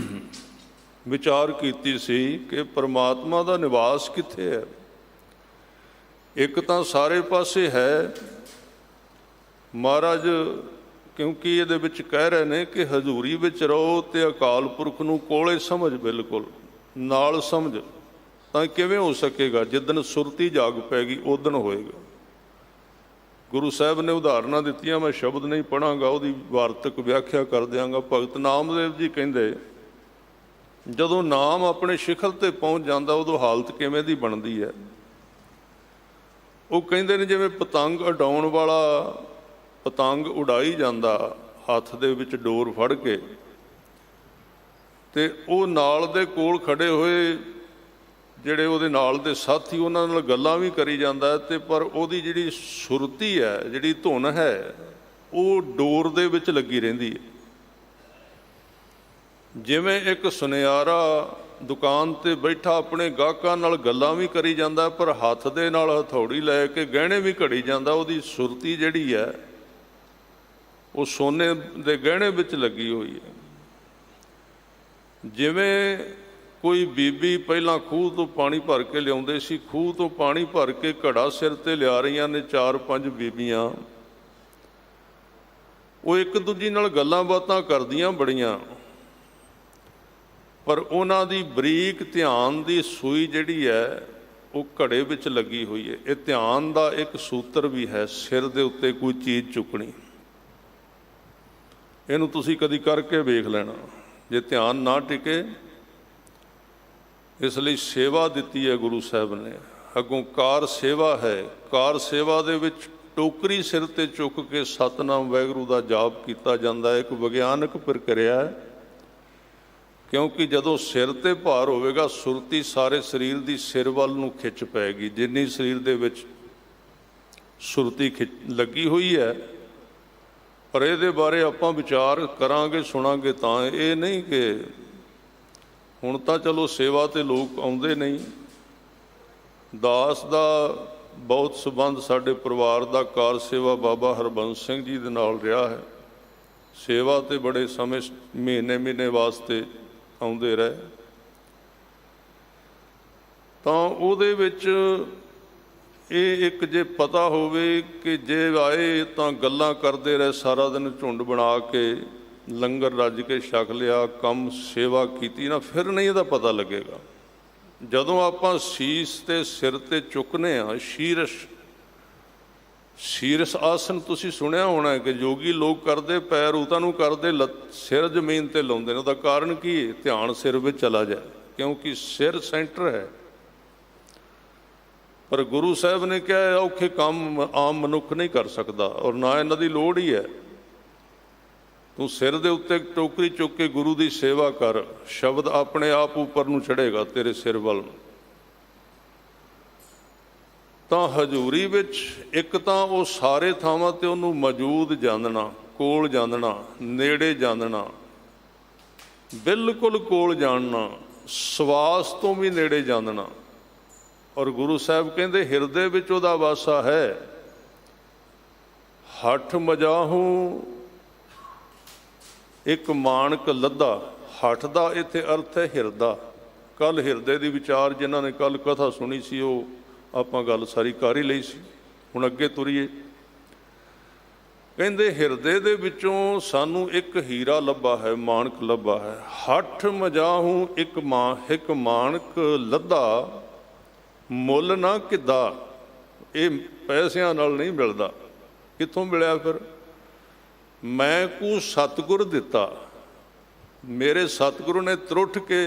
ਵਿਚਾਰ ਕੀਤੀ ਸੀ ਕਿ ਪਰਮਾਤਮਾ ਦਾ ਨਿਵਾਸ ਕਿੱਥੇ ਹੈ। ਇੱਕ ਤਾਂ ਸਾਰੇ ਪਾਸੇ ਹੈ ਮਹਾਰਾਜ, ਕਿਉਂਕਿ ਇਹਦੇ ਵਿੱਚ ਕਹਿ ਰਹੇ ਨੇ ਕਿ ਹਜ਼ੂਰੀ ਵਿੱਚ ਰਹੋ ਤੇ ਅਕਾਲ ਪੁਰਖ ਨੂੰ ਕੋਲੇ ਸਮਝ, ਬਿਲਕੁਲ ਨਾਲ ਸਮਝ। ਤਾਂ ਕਿਵੇਂ ਹੋ ਸਕੇਗਾ? ਜਿੱਦਣ ਸੁਰਤੀ ਜਾਗ ਪੈਗੀ ਉਦਣ ਹੋਏਗਾ। ਗੁਰੂ ਸਾਹਿਬ ਨੇ ਉਦਾਹਰਨਾਂ ਦਿੱਤੀਆਂ, ਮੈਂ ਸ਼ਬਦ ਨਹੀਂ ਪੜ੍ਹਾਂਗਾ, ਉਹਦੀ ਵਾਰਤਕ ਵਿਆਖਿਆ ਕਰ ਦਿਆਂਗਾ। ਭਗਤ ਨਾਮਦੇਵ ਜੀ ਕਹਿੰਦੇ, ਜਦੋਂ ਨਾਮ ਆਪਣੇ ਸ਼ਿਖਰ ਤੇ ਪਹੁੰਚ ਜਾਂਦਾ ਉਦੋਂ ਹਾਲਤ ਕਿਵੇਂ ਦੀ ਬਣਦੀ ਹੈ? ਉਹ ਕਹਿੰਦੇ ਨੇ ਜਿਵੇਂ ਪਤੰਗ ਉਡਾਉਣ ਵਾਲਾ ਪਤੰਗ ਉਡਾਈ ਜਾਂਦਾ ਹੱਥ ਦੇ ਵਿੱਚ ਡੋਰ ਫੜ ਕੇ, ਤੇ ਉਹ ਨਾਲ ਦੇ ਕੋਲ ਖੜੇ ਹੋਏ ਜਿਹੜੇ ਉਹਦੇ ਨਾਲ ਦੇ ਸਾਥੀ ਉਹਨਾਂ ਨਾਲ ਗੱਲਾਂ ਵੀ ਕਰੀ ਜਾਂਦਾ, ਤੇ ਪਰ ਉਹਦੀ ਜਿਹੜੀ ਸੁਰਤੀ ਹੈ, ਜਿਹੜੀ ਧੁਨ ਹੈ, ਉਹ ਡੋਰ ਦੇ ਵਿੱਚ ਲੱਗੀ ਰਹਿੰਦੀ ਹੈ। ਜਿਵੇਂ ਇੱਕ ਸੁਨਿਆਰਾ ਦੁਕਾਨ ਤੇ ਬੈਠਾ ਆਪਣੇ ਗਾਹਕਾਂ ਨਾਲ ਗੱਲਾਂ ਵੀ ਕਰੀ ਜਾਂਦਾ, ਪਰ ਹੱਥ ਦੇ ਨਾਲ ਹਥੌੜੀ ਲੈ ਕੇ ਗਹਿਣੇ ਵੀ ਘੜੀ ਜਾਂਦਾ, ਉਹਦੀ ਸੁਰਤੀ ਜਿਹੜੀ ਹੈ ਉਹ ਸੋਨੇ ਦੇ ਗਹਿਣੇ ਵਿੱਚ ਲੱਗੀ ਹੋਈ ਹੈ। ਜਿਵੇਂ ਕੋਈ ਬੀਬੀ ਪਹਿਲਾਂ ਖੂਹ ਤੋਂ ਪਾਣੀ ਭਰ ਕੇ ਲਿਆਉਂਦੇ ਸੀ, ਖੂਹ ਤੋਂ ਪਾਣੀ ਭਰ ਕੇ ਘੜਾ ਸਿਰ ਤੇ ਲਿਆ ਰਹੀਆਂ ਨੇ 4-5 ਬੀਬੀਆਂ, ਉਹ ਇੱਕ ਦੂਜੀ ਨਾਲ ਗੱਲਾਂ ਬਾਤਾਂ ਕਰਦੀਆਂ ਬੜੀਆਂ, ਪਰ ਉਹਨਾਂ ਦੀ ਬਰੀਕ ਧਿਆਨ ਦੀ ਸੂਈ ਜਿਹੜੀ ਹੈ ਉਹ ਘੜੇ ਵਿੱਚ ਲੱਗੀ ਹੋਈ ਹੈ। ਇਹ ਧਿਆਨ ਦਾ ਇੱਕ ਸੂਤਰ ਵੀ ਹੈ, ਸਿਰ ਦੇ ਉੱਤੇ ਕੋਈ ਚੀਜ਼ ਚੁੱਕਣੀ। ਇਹਨੂੰ ਤੁਸੀਂ ਕਦੀ ਕਰਕੇ ਵੇਖ ਲੈਣਾ, ਜੇ ਧਿਆਨ ਨਾ ਟਿਕੇ। ਇਸ ਲਈ ਸੇਵਾ ਦਿੱਤੀ ਹੈ ਗੁਰੂ ਸਾਹਿਬ ਨੇ, ਅੱਗੋਂ ਕਾਰ ਸੇਵਾ ਹੈ। ਕਾਰ ਸੇਵਾ ਦੇ ਵਿੱਚ ਟੋਕਰੀ ਸਿਰ ਤੇ ਚੁੱਕ ਕੇ ਸਤਿਨਾਮ ਵਾਹਿਗੁਰੂ ਦਾ ਜਾਪ ਕੀਤਾ ਜਾਂਦਾ ਹੈ। ਇੱਕ ਵਿਗਿਆਨਕ ਪ੍ਰਕਿਰਿਆ ਹੈ, ਕਿਉਂਕਿ ਜਦੋਂ ਸਿਰ ਤੇ ਭਾਰ ਹੋਵੇਗਾ ਸੁਰਤੀ ਸਾਰੇ ਸਰੀਰ ਦੀ ਸਿਰ ਵੱਲ ਨੂੰ ਖਿੱਚ ਪਏਗੀ। ਜਿੰਨੀ ਸਰੀਰ ਦੇ ਵਿੱਚ ਸੁਰਤੀ ਲੱਗੀ ਹੋਈ ਹੈ, ਪਰ ਇਹਦੇ ਬਾਰੇ ਆਪਾਂ ਵਿਚਾਰ ਕਰਾਂਗੇ, ਸੁਣਾਂਗੇ ਤਾਂ। ਇਹ ਨਹੀਂ ਕਿ ਹੁਣ ਤਾਂ ਚਲੋ ਸੇਵਾ ਤੇ ਲੋਕ ਆਉਂਦੇ ਨਹੀਂ। ਦਾਸ ਦਾ ਬਹੁਤ ਸੰਬੰਧ ਸਾਡੇ ਪਰਿਵਾਰ ਦਾ ਕਾਰ ਸੇਵਾ ਬਾਬਾ ਹਰਬੰਸ ਸਿੰਘ ਜੀ ਦੇ ਨਾਲ ਰਿਹਾ ਹੈ। ਸੇਵਾ ਤੇ ਬੜੇ ਸਮੇਂ ਮਹੀਨੇ ਵਾਸਤੇ ਆਉਂਦੇ ਰਹੇ, ਤਾਂ ਉਹਦੇ ਵਿੱਚ ਇਹ ਇੱਕ ਜੇ ਪਤਾ ਹੋਵੇ ਕਿ ਜੇ ਆਏ ਤਾਂ ਗੱਲਾਂ ਕਰਦੇ ਰਹੇ ਸਾਰਾ ਦਿਨ, ਝੁੰਡ ਬਣਾ ਕੇ ਲੰਗਰ ਰੱਜ ਕੇ ਛਕ ਲਿਆ, ਕੰਮ ਸੇਵਾ ਕੀਤੀ ਨਾ, ਫਿਰ ਨਹੀਂ ਇਹਦਾ ਪਤਾ ਲੱਗੇਗਾ। ਜਦੋਂ ਆਪਾਂ ਸੀਸ ਤੇ ਸਿਰ ਤੇ ਚੁੱਕਨੇ ਆ, ਸ਼ੀਰਸ ਆਸਨ ਤੁਸੀਂ ਸੁਣਿਆ ਹੋਣਾ ਕਿ ਯੋਗੀ ਲੋਕ ਕਰਦੇ, ਪੈਰ ਉਤਾਂ ਨੂੰ ਕਰਦੇ, ਸਿਰ ਜ਼ਮੀਨ ਤੇ ਲਾਉਂਦੇ ਨੇ। ਉਹਦਾ ਕਾਰਨ ਕੀ ਹੈ? ਧਿਆਨ ਸਿਰ ਵਿੱਚ ਚਲਾ ਜਾਏ, ਕਿਉਂਕਿ ਸਿਰ ਸੈਂਟਰ ਹੈ। ਪਰ ਗੁਰੂ ਸਾਹਿਬ ਨੇ ਕਿਹਾ ਔਖੇ ਕੰਮ ਆਮ ਮਨੁੱਖ ਨਹੀਂ ਕਰ ਸਕਦਾ, ਔਰ ਨਾ ਇਹਨਾਂ ਦੀ ਲੋੜ ਹੀ ਹੈ। ਤੂੰ ਸਿਰ ਦੇ ਉੱਤੇ ਟੋਕਰੀ ਚੁੱਕ ਕੇ ਗੁਰੂ ਦੀ ਸੇਵਾ ਕਰ, ਸ਼ਬਦ ਆਪਣੇ ਆਪ ਉੱਪਰ ਨੂੰ ਚੜ੍ਹੇਗਾ ਤੇਰੇ ਸਿਰ ਵੱਲ ਨੂੰ। ਤਾਂ ਹਜ਼ੂਰੀ ਵਿੱਚ ਇੱਕ ਤਾਂ ਉਹ ਸਾਰੇ ਥਾਵਾਂ ਤੇ ਉਹਨੂੰ ਮੌਜੂਦ ਜਾਣਨਾ, ਕੋਲ ਜਾਣਨਾ, ਨੇੜੇ ਜਾਣਨਾ, ਬਿਲਕੁਲ ਕੋਲ ਜਾਣਨਾ, ਸਵਾਸ ਤੋਂ ਵੀ ਨੇੜੇ ਜਾਣਨਾ। ਔਰ ਗੁਰੂ ਸਾਹਿਬ ਕਹਿੰਦੇ ਹਿਰਦੇ ਵਿੱਚ ਉਹਦਾ ਵਾਸਾ ਹੈ। ਹੱਠ ਮਜਾਹੂ ਇੱਕ ਮਾਣਕ ਲੱਦਾ। ਹੱਠ ਦਾ ਇੱਥੇ ਅਰਥ ਹੈ ਹਿਰਦਾ। ਕੱਲ੍ਹ ਹਿਰਦੇ ਦੀ ਵਿਚਾਰ ਜਿਨ੍ਹਾਂ ਨੇ ਕੱਲ੍ਹ ਕਥਾ ਸੁਣੀ ਸੀ ਉਹ ਆਪਾਂ ਗੱਲ ਸਾਰੀ ਕਰ ਹੀ ਲਈ ਸੀ। ਹੁਣ ਅੱਗੇ ਤੁਰੀਏ। ਕਹਿੰਦੇ ਹਿਰਦੇ ਦੇ ਵਿੱਚੋਂ ਸਾਨੂੰ ਇੱਕ ਹੀਰਾ ਲੱਭਾ ਹੈ, ਮਾਣਕ ਲੱਭਾ ਹੈ। ਹੱਠ ਮਜਾਹੂ ਇੱਕ ਮਾਣਕ ਲੱਦਾ, ਮੁੱਲ ਨਾ ਕਿੱਦਾ। ਇਹ ਪੈਸਿਆਂ ਨਾਲ ਨਹੀਂ ਮਿਲਦਾ। ਕਿੱਥੋਂ ਮਿਲਿਆ ਫਿਰ? ਮੈਂ ਕੂ ਸਤਿਗੁਰ ਦਿੱਤਾ। ਮੇਰੇ ਸਤਿਗੁਰੂ ਨੇ ਤਰੁੱਠ ਕੇ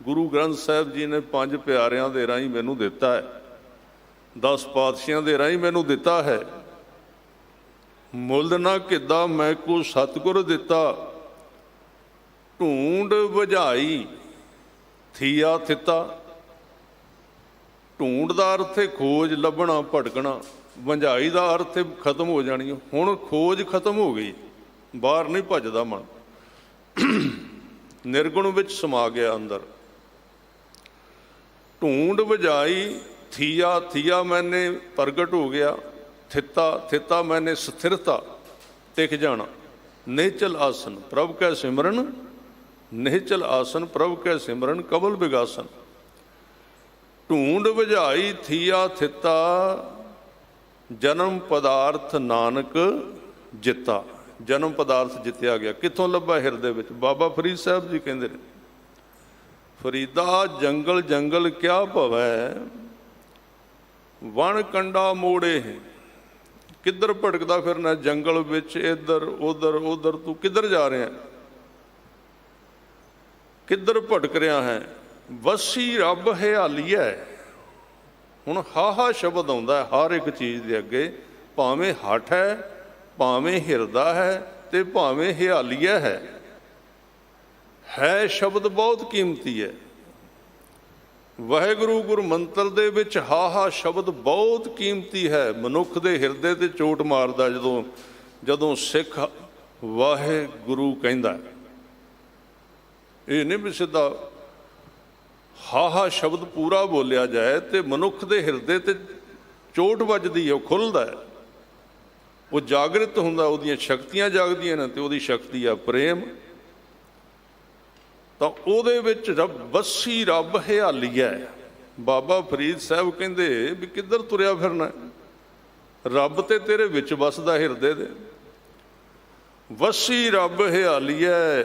ਗੁਰੂ ਗ੍ਰੰਥ ਸਾਹਿਬ ਜੀ ਨੇ 5 ਪਿਆਰਿਆਂ ਦੇ ਰਾਹੀਂ ਮੈਨੂੰ ਦਿੱਤਾ ਹੈ, 10 ਪਾਤਸ਼ਾਹਾਂ ਦੇ ਰਾਹੀਂ ਮੈਨੂੰ ਦਿੱਤਾ ਹੈ। ਮੁੱਲ ਨਾ ਕਿੱਦਾ ਮੈਂ ਕੂ ਸਤਿਗੁਰ ਦਿੱਤਾ। ਢੂੰਡ ਬੁਝਾਈ ਥੀਆ ਥਿੱਤਾ। ਢੂੰਡ ਦਾ ਅਰਥ ਹੈ ਖੋਜ, ਲੱਭਣਾ, ਭਟਕਣਾ। ਵੰਝਾਈ ਦਾ ਅਰਥ ਹੈ ਖਤਮ ਹੋ ਜਾਣੀ। ਹੁਣ ਖੋਜ ਖਤਮ ਹੋ ਗਈ, ਬਾਹਰ ਨਹੀਂ ਭੱਜਦਾ ਮਨ, ਨਿਰਗੁਣ ਵਿੱਚ ਸਮਾ ਗਿਆ ਅੰਦਰ। ਢੂੰਡ ਬੁਝਾਈ ਥੀਆ, ਥੀਆ ਮੈਨੇ ਪ੍ਰਗਟ ਹੋ ਗਿਆ। ਥਿੱਤਾ ਮੈਨੇ ਸਥਿਰਤਾ, ਟਿਕ ਜਾਣਾ। ਨਿਹਚਲ ਆਸਨ ਪ੍ਰਭ ਕੈ ਸਿਮਰਨ, ਨਿਹਚਲ ਆਸਨ ਪ੍ਰਭ ਕੈ ਸਿਮਰਨ ਕਬਲ ਬਿਗਾਸਨ। ਢੂੰਡ ਬੁਝਾਈ ਥੀਆ ਥਿੱਤਾ, ਜਨਮ ਪਦਾਰਥ ਨਾਨਕ ਜਿੱਤਾ। ਜਨਮ ਪਦਾਰਥ ਜਿੱਤਿਆ ਗਿਆ। ਕਿੱਥੋਂ ਲੱਭਾ? ਹਿਰਦੇ ਵਿੱਚ। ਬਾਬਾ ਫਰੀਦ ਸਾਹਿਬ ਜੀ ਕਹਿੰਦੇ ਨੇ, ਫਰੀਦਾ ਜੰਗਲ ਜੰਗਲ ਕਿਆ ਭਵੈ, ਵਣ ਕੰਡਾ ਮੋੜੇ। ਕਿੱਧਰ ਭਟਕਦਾ ਫਿਰਨਾ ਜੰਗਲ ਵਿੱਚ, ਇੱਧਰ ਉਧਰ ਉਧਰ, ਤੂੰ ਕਿੱਧਰ ਜਾ ਰਿਹਾ, ਕਿੱਧਰ ਭਟਕ ਰਿਹਾ ਹੈ। ਵਸੀ ਰੱਬ ਹਿਆਲੀਐ। ਹੁਣ ਹਾਹਾ ਸ਼ਬਦ ਆਉਂਦਾ ਹਰ ਇੱਕ ਚੀਜ਼ ਦੇ ਅੱਗੇ, ਭਾਵੇਂ ਹੱਠ ਹੈ, ਭਾਵੇਂ ਹਿਰਦਾ ਹੈ, ਤੇ ਭਾਵੇਂ ਹਿਆਲੀਆ ਹੈ ਸ਼ਬਦ ਬਹੁਤ ਕੀਮਤੀ ਹੈ। ਵਾਹਿਗੁਰੂ ਗੁਰ ਮੰਤਰ ਦੇ ਵਿੱਚ ਹਾਹਾ ਸ਼ਬਦ ਬਹੁਤ ਕੀਮਤੀ ਹੈ। ਮਨੁੱਖ ਦੇ ਹਿਰਦੇ ਤੇ ਚੋਟ ਮਾਰਦਾ ਜਦੋਂ ਸਿੱਖ ਵਾਹਿਗੁਰੂ ਕਹਿੰਦਾ। ਇਹ ਨਹੀਂ ਵੀ ਸਿੱਧਾ ਹਾਹਾ ਸ਼ਬਦ ਪੂਰਾ ਬੋਲਿਆ ਜਾਏ ਤੇ ਮਨੁੱਖ ਦੇ ਹਿਰਦੇ ਤੇ ਚੋਟ ਵੱਜਦੀ ਹੈ, ਉਹ ਖੁੱਲ੍ਹਦਾ ਹੈ, ਉਹ ਜਾਗਰਿਤ ਹੁੰਦਾ, ਉਹਦੀਆਂ ਸ਼ਕਤੀਆਂ ਜਾਗਦੀਆਂ ਨੇ, ਤੇ ਉਹਦੀ ਸ਼ਕਤੀ ਆ ਪ੍ਰੇਮ। ਤਾਂ ਉਹਦੇ ਵਿੱਚ ਵਸੀ ਰੱਬ ਹਿਆਲੀਐ। ਬਾਬਾ ਫਰੀਦ ਸਾਹਿਬ ਕਹਿੰਦੇ ਵੀ ਕਿੱਧਰ ਤੁਰਿਆ ਫਿਰਨਾ, ਰੱਬ ਤੇ ਤੇਰੇ ਵਿੱਚ ਵਸਦਾ ਹਿਰਦੇ ਦੇ। ਵਸੀ ਰੱਬ ਹਿਆਲੀਐ,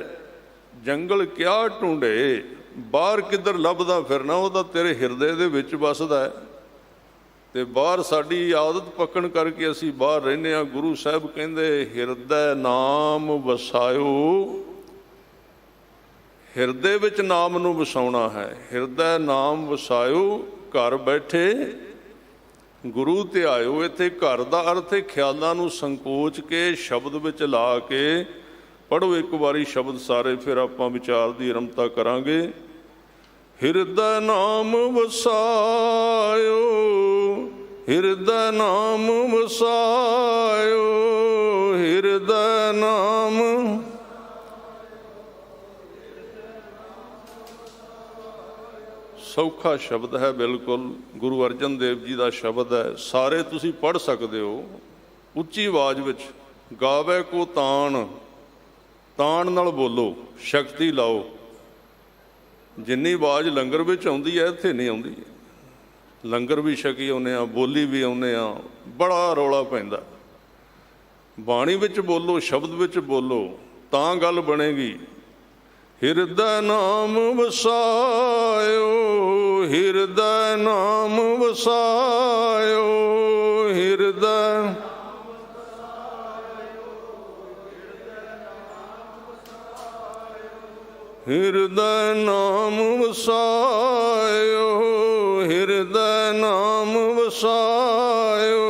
ਜੰਗਲ ਕਿਆ ਢੂੰਡੇ। ਬਾਹਰ ਕਿੱਧਰ ਲੱਭਦਾ ਫਿਰਨਾ, ਉਹ ਤਾਂ ਤੇਰੇ ਹਿਰਦੇ ਦੇ ਵਿੱਚ ਵਸਦਾ ਹੈ। ਤੇ ਬਾਹਰ ਸਾਡੀ ਆਦਤ ਪੱਕਣ ਕਰਕੇ ਅਸੀਂ ਬਾਹਰ ਰਹਿੰਦੇ ਹਾਂ। ਗੁਰੂ ਸਾਹਿਬ ਕਹਿੰਦੇ ਹਿਰਦੈ ਨਾਮ ਵਸਾਇਓ। ਹਿਰਦੇ ਵਿੱਚ ਨਾਮ ਨੂੰ ਵਸਾਉਣਾ ਹੈ। ਹਿਰਦੈ ਨਾਮ ਵਸਾਇਓ, ਘਰ ਬੈਠੇ ਗੁਰੂ ਧਿਆਇਓ। ਇੱਥੇ ਘਰ ਦਾ ਅਰਥ ਹੈ ਖਿਆਲਾਂ ਨੂੰ ਸੰਕੋਚ ਕੇ ਸ਼ਬਦ ਵਿੱਚ ਲਾ ਕੇ ਪੜ੍ਹੋ ਇੱਕ ਵਾਰੀ ਸ਼ਬਦ ਸਾਰੇ, ਫਿਰ ਆਪਾਂ ਵਿਚਾਰ ਦੀ ਆਰੰਭਤਾ ਕਰਾਂਗੇ। ਹਿਰਦੈ ਨਾਮ ਵਸਾਇਓ, ਹਿਰਦੈ ਨਾਮ ਵਸਾਇਓ, ਹਿਰਦੈ ਨਾਮ। ਸੌਖਾ ਸ਼ਬਦ ਹੈ ਬਿਲਕੁਲ, ਗੁਰੂ ਅਰਜਨ ਦੇਵ ਜੀ ਦਾ ਸ਼ਬਦ ਹੈ। ਸਾਰੇ ਤੁਸੀਂ ਪੜ੍ਹ ਸਕਦੇ ਹੋ ਉੱਚੀ ਆਵਾਜ਼ ਵਿੱਚ। ਗਾਵੇ ਕੋ ਤਾਣ, ਤਾਣ ਨਾਲ ਬੋਲੋ, ਸ਼ਕਤੀ ਲਾਓ। ਜਿੰਨੀ ਆਵਾਜ਼ ਲੰਗਰ ਵਿੱਚ ਆਉਂਦੀ ਹੈ ਇੱਥੇ ਨਹੀਂ ਆਉਂਦੀ। ਲੰਗਰ ਵੀ ਛਕੀ ਆਉਂਦੇ ਹਾਂ, ਬੋਲੀ ਵੀ ਆਉਂਦੇ ਹਾਂ, ਬੜਾ ਰੌਲਾ ਪੈਂਦਾ। ਬਾਣੀ ਵਿੱਚ ਬੋਲੋ, ਸ਼ਬਦ ਵਿੱਚ ਬੋਲੋ, ਤਾਂ ਗੱਲ ਬਣੇਗੀ। ਹਿਰਦੈ ਨਾਮ ਵਸਾਇਓ, ਹਿਰਦੈ ਨਾਮ ਵਸਾਇਓ, ਹਿਰਦੈ। ਹਿਰਦੈ ਨਾਮ ਵਸਾਇਓ, ਹਿਰਦੈ ਨਾਮ ਵਸਾਇਓ।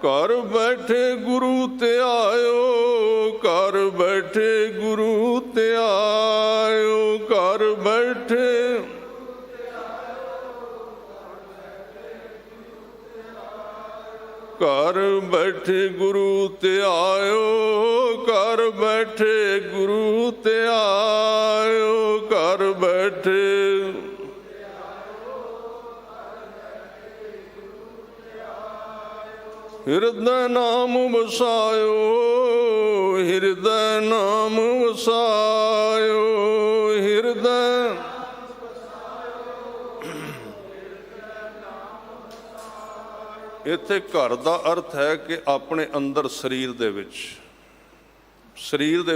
ਘਰ ਬੈਠੇ ਗੁਰੂ ਧਿਆਇਓ, ਘਰ ਬੈਠੇ ਗੁਰੂ ਧਿਆਇਓ, ਘਰ ਬੈਠੇ। ਘਰ ਬੈਠੇ ਗੁਰੂ ਧਿਆਇਓ, ਘਰ ਬੈਠੇ ਗੁਰੂ ਧਿਆਇਓ, ਘਰ ਬੈਠੇ। ਹਿਰਦੈ ਨਾਮ ਵਸਾਇਓ, ਹਿਰਦੈ ਨਾਮ ਵਸਾਇਓ, ਹਿਰਦੈ। ਇੱਥੇ ਘਰ ਦਾ ਅਰਥ ਹੈ ਕਿ ਆਪਣੇ ਅੰਦਰ ਸਰੀਰ ਦੇ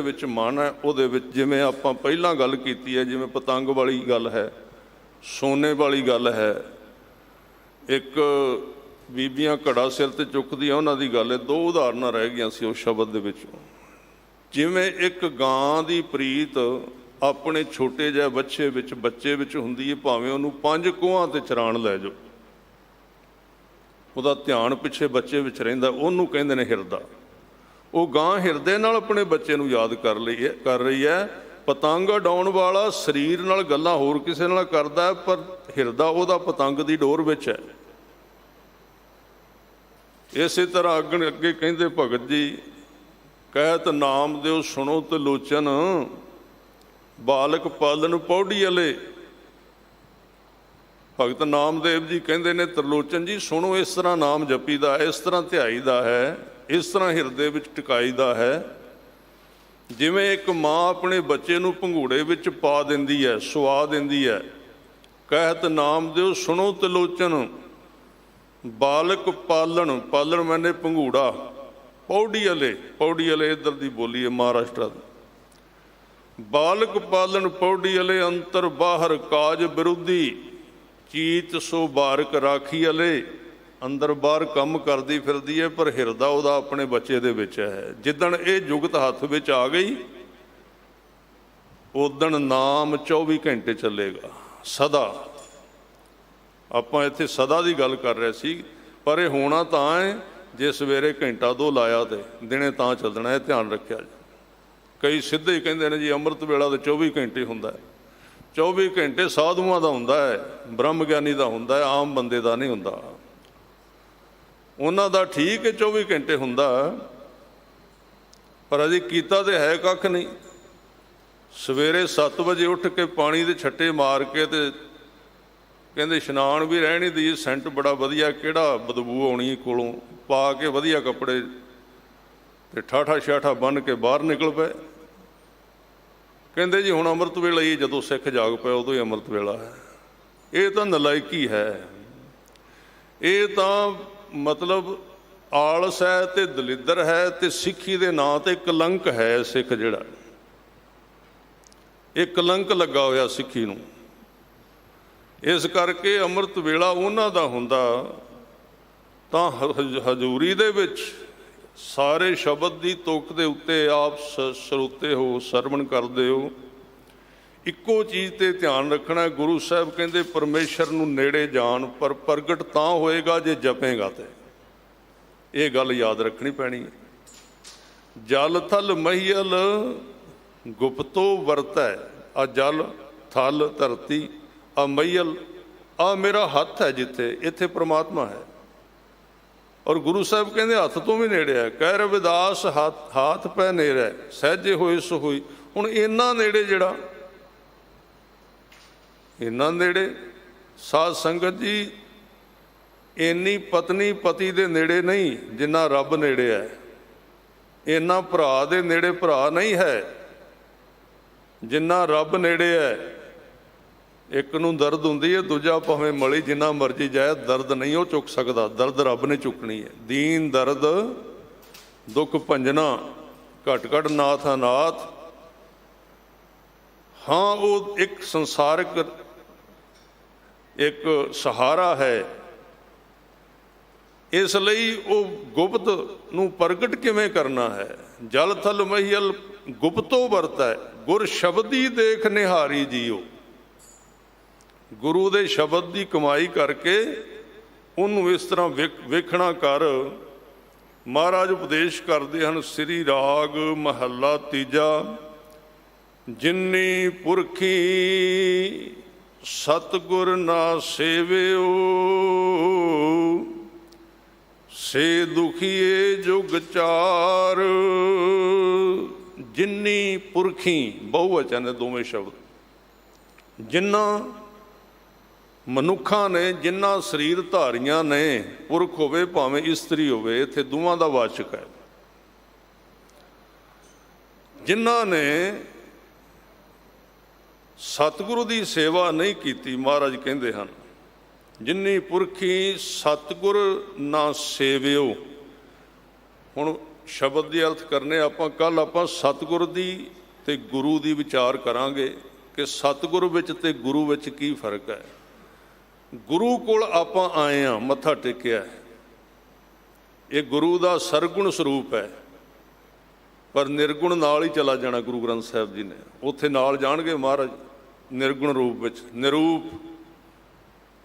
ਵਿੱਚ ਮਨ ਹੈ, ਉਹਦੇ ਵਿੱਚ ਜਿਵੇਂ ਆਪਾਂ ਪਹਿਲਾਂ ਗੱਲ ਕੀਤੀ ਹੈ, ਜਿਵੇਂ ਪਤੰਗ ਵਾਲੀ ਗੱਲ ਹੈ, ਸੋਨੇ ਵਾਲੀ ਗੱਲ ਹੈ। ਇੱਕ ਬੀਬੀਆਂ ਘੜਾ ਸਿਰ ਤੇ ਚੁੱਕਦੀਆਂ, ਉਹਨਾਂ ਦੀ ਗੱਲ ਹੈ। ਦੋ ਉਦਾਹਰਨਾਂ ਰਹਿ ਗਈਆਂ ਸੀ ਉਸ ਸ਼ਬਦ ਦੇ ਵਿੱਚੋਂ। ਜਿਵੇਂ ਇੱਕ ਗਾਂ ਦੀ ਪ੍ਰੀਤ ਆਪਣੇ ਛੋਟੇ ਜਿਹੇ ਬੱਚੇ ਵਿੱਚ ਹੁੰਦੀ ਹੈ, ਭਾਵੇਂ ਉਹਨੂੰ 5 ਕੋਹਾਂ ਤੇ ਚਰਾਣ ਲੈ ਜਾਓ, ਉਹਦਾ ਧਿਆਨ ਪਿੱਛੇ ਬੱਚੇ ਵਿੱਚ ਰਹਿੰਦਾ, ਉਹਨੂੰ ਕਹਿੰਦੇ ਨੇ ਹਿਰਦਾ। ਉਹ ਗਾਂ ਹਿਰਦੇ ਨਾਲ ਆਪਣੇ ਬੱਚੇ ਨੂੰ ਯਾਦ ਕਰ ਰਹੀ ਹੈ। ਪਤੰਗ ਉਡਾਉਣ ਵਾਲਾ ਸਰੀਰ ਨਾਲ ਗੱਲਾਂ ਹੋਰ ਕਿਸੇ ਨਾਲ ਕਰਦਾ, ਪਰ ਹਿਰਦਾ ਉਹਦਾ ਪਤੰਗ ਦੀ ਡੋਰ ਵਿੱਚ ਹੈ। ਇਸੇ ਤਰ੍ਹਾਂ ਅੱਗੇ ਕਹਿੰਦੇ ਭਗਤ ਜੀ, ਕਹਿਤ ਨਾਮ ਦਿਓ ਸੁਣੋ ਤੇ ਲੋਚਨ, ਬਾਲਕ ਪਾਲਨ ਪੌੜੀ ਅਲੇ। ਭਗਤ ਨਾਮਦੇਵ ਜੀ ਕਹਿੰਦੇ ਨੇ ਤਰਲੋਚਨ ਜੀ ਸੁਣੋ, ਇਸ ਤਰ੍ਹਾਂ ਨਾਮ ਜਪੀਦਾ, ਇਸ ਤਰ੍ਹਾਂ ਧਿਆਈਦਾ ਹੈ, ਇਸ ਤਰ੍ਹਾਂ ਹਿਰਦੇ ਵਿੱਚ ਟਿਕਾਈਦਾ ਹੈ। ਜਿਵੇਂ ਇੱਕ ਮਾਂ ਆਪਣੇ ਬੱਚੇ ਨੂੰ ਭੰਗੂੜੇ ਵਿੱਚ ਪਾ ਦਿੰਦੀ ਹੈ, ਸੁਆ ਦਿੰਦੀ ਹੈ। ਕਹਿਤ ਨਾਮ ਦਿਓ ਸੁਣੋ ਤਿਲੋਚਨ, ਬਾਲਕ ਪਾਲਣ, ਪਾਲਣ ਮੈਨੇ ਭੰਗੂੜਾ, ਪੌੜੀ ਵਾਲੇ ਇੱਧਰ ਦੀ ਬੋਲੀ ਹੈ महाराष्ट्र ਦੀ। ਬਾਲਕ ਪਾਲਣ ਪੌੜੀ ਵਾਲੇ ਅੰਤਰ ਬਾਹਰ ਕਾਜ ਵਿਰੋਧੀ ਚੀਤ ਸੋ ਬਾਰਕ ਰਾਖੀ ਵਾਲੇ। ਅੰਦਰ ਬਾਹਰ ਕੰਮ ਕਰਦੀ ਫਿਰਦੀ ਹੈ ਪਰ ਹਿਰਦਾ ਉਹਦਾ ਆਪਣੇ ਬੱਚੇ ਦੇ ਵਿੱਚ ਹੈ। ਜਿੱਦਣ ਇਹ ਜੁਗਤ ਹੱਥ ਵਿੱਚ ਆ ਗਈ ਉਦਣ ਨਾਮ 24 ਘੰਟੇ ਚੱਲੇਗਾ ਸਦਾ। ਆਪਾਂ ਇੱਥੇ ਸਦਾ ਦੀ ਗੱਲ ਕਰ ਰਹੇ ਸੀ ਪਰ ਇਹ ਹੋਣਾ ਤਾਂ ਹੈ ਜੇ ਸਵੇਰੇ ਘੰਟਾ 2 ਲਾਇਆ ਤੇ ਦਿਨੇ ਤਾਂ ਚੱਲਣਾ। ਇਹ ਧਿਆਨ ਰੱਖਿਆ ਜੀ। ਕਈ ਸਿੱਧੇ ਹੀ ਕਹਿੰਦੇ ਨੇ ਜੀ ਅੰਮ੍ਰਿਤ ਵੇਲਾ ਤਾਂ 24 ਘੰਟੇ ਹੁੰਦਾ ਹੈ। 24 ਘੰਟੇ ਸਾਧੂਆਂ ਦਾ ਹੁੰਦਾ ਹੈ, ਬ੍ਰਹਮ ਗਿਆਨੀ ਦਾ ਹੁੰਦਾ ਹੈ, ਆਮ ਬੰਦੇ ਦਾ ਨਹੀਂ ਹੁੰਦਾ। ਉਹਨਾਂ ਦਾ ਠੀਕ ਹੈ 24 ਘੰਟੇ ਹੁੰਦਾ ਪਰ ਅਜੇ ਕੀਤਾ ਤੇ ਹੈ ਕੱਖ ਨਹੀਂ। ਸਵੇਰੇ 7 ਵਜੇ ਉੱਠ ਕੇ ਪਾਣੀ ਦੇ ਛੱਟੇ ਮਾਰ ਕੇ ਤੇ ਕਹਿੰਦੇ ਇਸ਼ਨਾਨ ਵੀ ਰਹਿਣੀ ਦੀ ਸੈਂਟ ਬੜਾ ਵਧੀਆ, ਕਿਹੜਾ ਬਦਬੂ ਆਉਣੀ ਕੋਲੋਂ, ਪਾ ਕੇ ਵਧੀਆ ਕੱਪੜੇ ਤੇ ਠਾਠਾ ਛਾਠਾ ਬੰਨ੍ਹ ਕੇ ਬਾਹਰ ਨਿਕਲ ਪਏ। ਕਹਿੰਦੇ ਜੀ ਹੁਣ ਅੰਮ੍ਰਿਤ ਵੇਲਾ ਹੀ, ਜਦੋਂ ਸਿੱਖ ਜਾਗ ਪਏ ਉਦੋਂ ਹੀ ਅੰਮ੍ਰਿਤ ਵੇਲਾ ਹੈ। ਇਹ ਤਾਂ ਨਲਾਇਕੀ ਹੈ। ਇਹ ਤਾਂ ਮਤਲਬ ਆਲਸ ਹੈ ਤੇ ਦਲਿੱਦਰ ਹੈ ਤੇ ਸਿੱਖੀ ਦੇ ਨਾਂ ਤੇ ਕਲੰਕ ਹੈ। ਸਿੱਖ ਜਿਹੜਾ ਇਹ ਕਲੰਕ ਲੱਗਾ ਹੋਇਆ ਸਿੱਖੀ ਨੂੰ। ਇਸ ਕਰਕੇ ਅੰਮ੍ਰਿਤ ਵੇਲਾ ਉਹਨਾਂ ਦਾ ਹੁੰਦਾ ਤਾਂ ਹਜ਼ੂਰੀ ਦੇ ਵਿੱਚ ਸਾਰੇ ਸ਼ਬਦ ਦੀ ਤੁਕ ਦੇ ਉੱਤੇ ਆਪ ਸਰੋਤੇ ਹੋ, ਸਰਵਣ ਕਰਦੇ ਹੋ। ਇੱਕੋ ਚੀਜ਼ ਤੇ ਧਿਆਨ ਰੱਖਣਾ। ਗੁਰੂ ਸਾਹਿਬ ਕਹਿੰਦੇ ਪਰਮੇਸ਼ਰ ਨੂੰ ਨੇੜੇ ਜਾਣ ਪਰ ਪ੍ਰਗਟ ਤਾਂ ਹੋਏਗਾ ਜੇ ਜਪੇਗਾ ਤੇ। ਇਹ ਗੱਲ ਯਾਦ ਰੱਖਣੀ ਪੈਣੀ ਹੈ। ਜਲ ਥਲ ਮਹੀਲ ਗੁਪਤੋ ਵਰਤੈ। ਆ ਜਲ ਥਲ ਧਰਤੀ, ਆ ਮਹੀਲ, ਆ ਮੇਰਾ ਹੱਥ ਹੈ ਜਿੱਥੇ, ਇੱਥੇ ਪ੍ਰਮਾਤਮਾ ਹੈ। ਔਰ ਗੁਰੂ ਸਾਹਿਬ ਕਹਿੰਦੇ ਹੱਥ ਤੋਂ ਵੀ ਨੇੜੇ ਹੈ। ਕਹਿ ਰਵਿਦਾਸ ਹਾਥ ਪੈ ਨੇੜੇ ਸਹਿਜੇ ਹੋਏ ਸੋ ਹੋਈ। ਹੁਣ ਇੰਨਾ ਨੇੜੇ, ਜਿਹੜਾ ਇੰਨਾ ਨੇੜੇ, ਸਾਧ ਸੰਗਤ ਜੀ ਇੰਨੀ ਪਤਨੀ ਪਤੀ ਦੇ ਨੇੜੇ ਨਹੀਂ ਜਿੰਨਾ ਰੱਬ ਨੇੜੇ ਹੈ। ਇੰਨਾ ਭਰਾ ਦੇ ਨੇੜੇ ਭਰਾ ਨਹੀਂ ਹੈ ਜਿੰਨਾ ਰੱਬ ਨੇੜੇ ਹੈ। ਇੱਕ ਨੂੰ ਦਰਦ ਹੁੰਦੀ ਹੈ, ਦੂਜਾ ਭਾਵੇਂ ਮਲੀ ਜਿੰਨਾ ਮਰਜੀ ਜਾਏ ਦਰਦ ਨਹੀਂ ਉਹ ਚੁੱਕ ਸਕਦਾ, ਦਰਦ ਰੱਬ ਨੇ ਚੁੱਕਣੀ ਹੈ। ਦੀਨ ਦਰਦ ਦੁੱਖ ਭੰਜਨਾ ਘਟ ਘਟ ਨਾਥ ਅਨਾਥ। ਹਾਂ ਉਹ ਇੱਕ ਸੰਸਾਰਿਕ ਇੱਕ ਸਹਾਰਾ ਹੈ। ਇਸ ਲਈ ਉਹ ਗੁਪਤ ਨੂੰ ਪ੍ਰਗਟ ਕਿਵੇਂ ਕਰਨਾ ਹੈ। ਜਲ ਥਲ ਮਹੀਲ ਗੁਪਤੋ ਵਰਤੈ ਗੁਰ ਸ਼ਬਦੀ ਦੇਖ ਨਿਹਾਰੀ ਜੀਓ। ਗੁਰੂ ਦੇ ਸ਼ਬਦ ਦੀ ਕਮਾਈ ਕਰਕੇ ਉਹਨੂੰ ਇਸ ਤਰ੍ਹਾਂ ਵੇਖਣਾ ਕਰ। ਮਹਾਰਾਜ ਉਪਦੇਸ਼ ਕਰਦੇ ਹਨ। ਸ੍ਰੀ ਰਾਗ ਮਹੱਲਾ ਤੀਜਾ। ਜਿਨੀ ਪੁਰਖੀ ਸਤਿਗੁਰ ਨਾ ਸੇਵਿਓ ਸੇ ਦੁਖੀਏ ਜੁਗ ਚਾਰ। ਜਿਨੀ ਪੁਰਖੀ ਬਹੁਵਚਨ ਹੈ, ਦੋਵੇਂ ਸ਼ਬਦ। ਜਿਨ੍ਹਾਂ ਮਨੁੱਖਾਂ ਨੇ, ਜਿਨ੍ਹਾਂ ਸਰੀਰ ਧਾਰੀਆਂ ਨੇ, ਪੁਰਖ ਹੋਵੇ ਭਾਵੇਂ ਇਸਤਰੀ ਹੋਵੇ, ਇੱਥੇ ਦੋਵਾਂ ਦਾ ਵਾਚਕ ਹੈ। ਜਿਨ੍ਹਾਂ ਨੇ ਸਤਿਗੁਰੂ ਦੀ ਸੇਵਾ ਨਹੀਂ ਕੀਤੀ, ਮਹਾਰਾਜ ਕਹਿੰਦੇ ਹਨ ਜਿਨੀ ਪੁਰਖੀ ਸਤਿਗੁਰ ਨਾ ਸੇਵਿਓ। ਹੁਣ ਸ਼ਬਦ ਦੇ ਅਰਥ ਕਰਨੇ ਆਪਾਂ। ਕੱਲ੍ਹ ਆਪਾਂ ਸਤਿਗੁਰ ਦੀ ਤੇ ਗੁਰੂ ਦੀ ਵਿਚਾਰ ਕਰਾਂਗੇ ਕਿ ਸਤਿਗੁਰ ਵਿੱਚ ਤੇ ਗੁਰੂ ਵਿੱਚ ਕੀ ਫਰਕ ਹੈ। ਗੁਰੂ ਕੋਲ ਆਪਾਂ ਆਏ ਹਾਂ, ਮੱਥਾ ਟੇਕਿਆ, ਇਹ ਗੁਰੂ ਦਾ ਸਰਗੁਣ ਸਰੂਪ ਹੈ। ਪਰ ਨਿਰਗੁਣ ਨਾਲ ਹੀ ਚਲਾ ਜਾਣਾ ਗੁਰੂ ਗ੍ਰੰਥ ਸਾਹਿਬ ਜੀ ਨੇ। ਉੱਥੇ ਨਾਲ ਜਾਣਗੇ ਮਹਾਰਾਜ ਨਿਰਗੁਣ ਰੂਪ ਵਿੱਚ।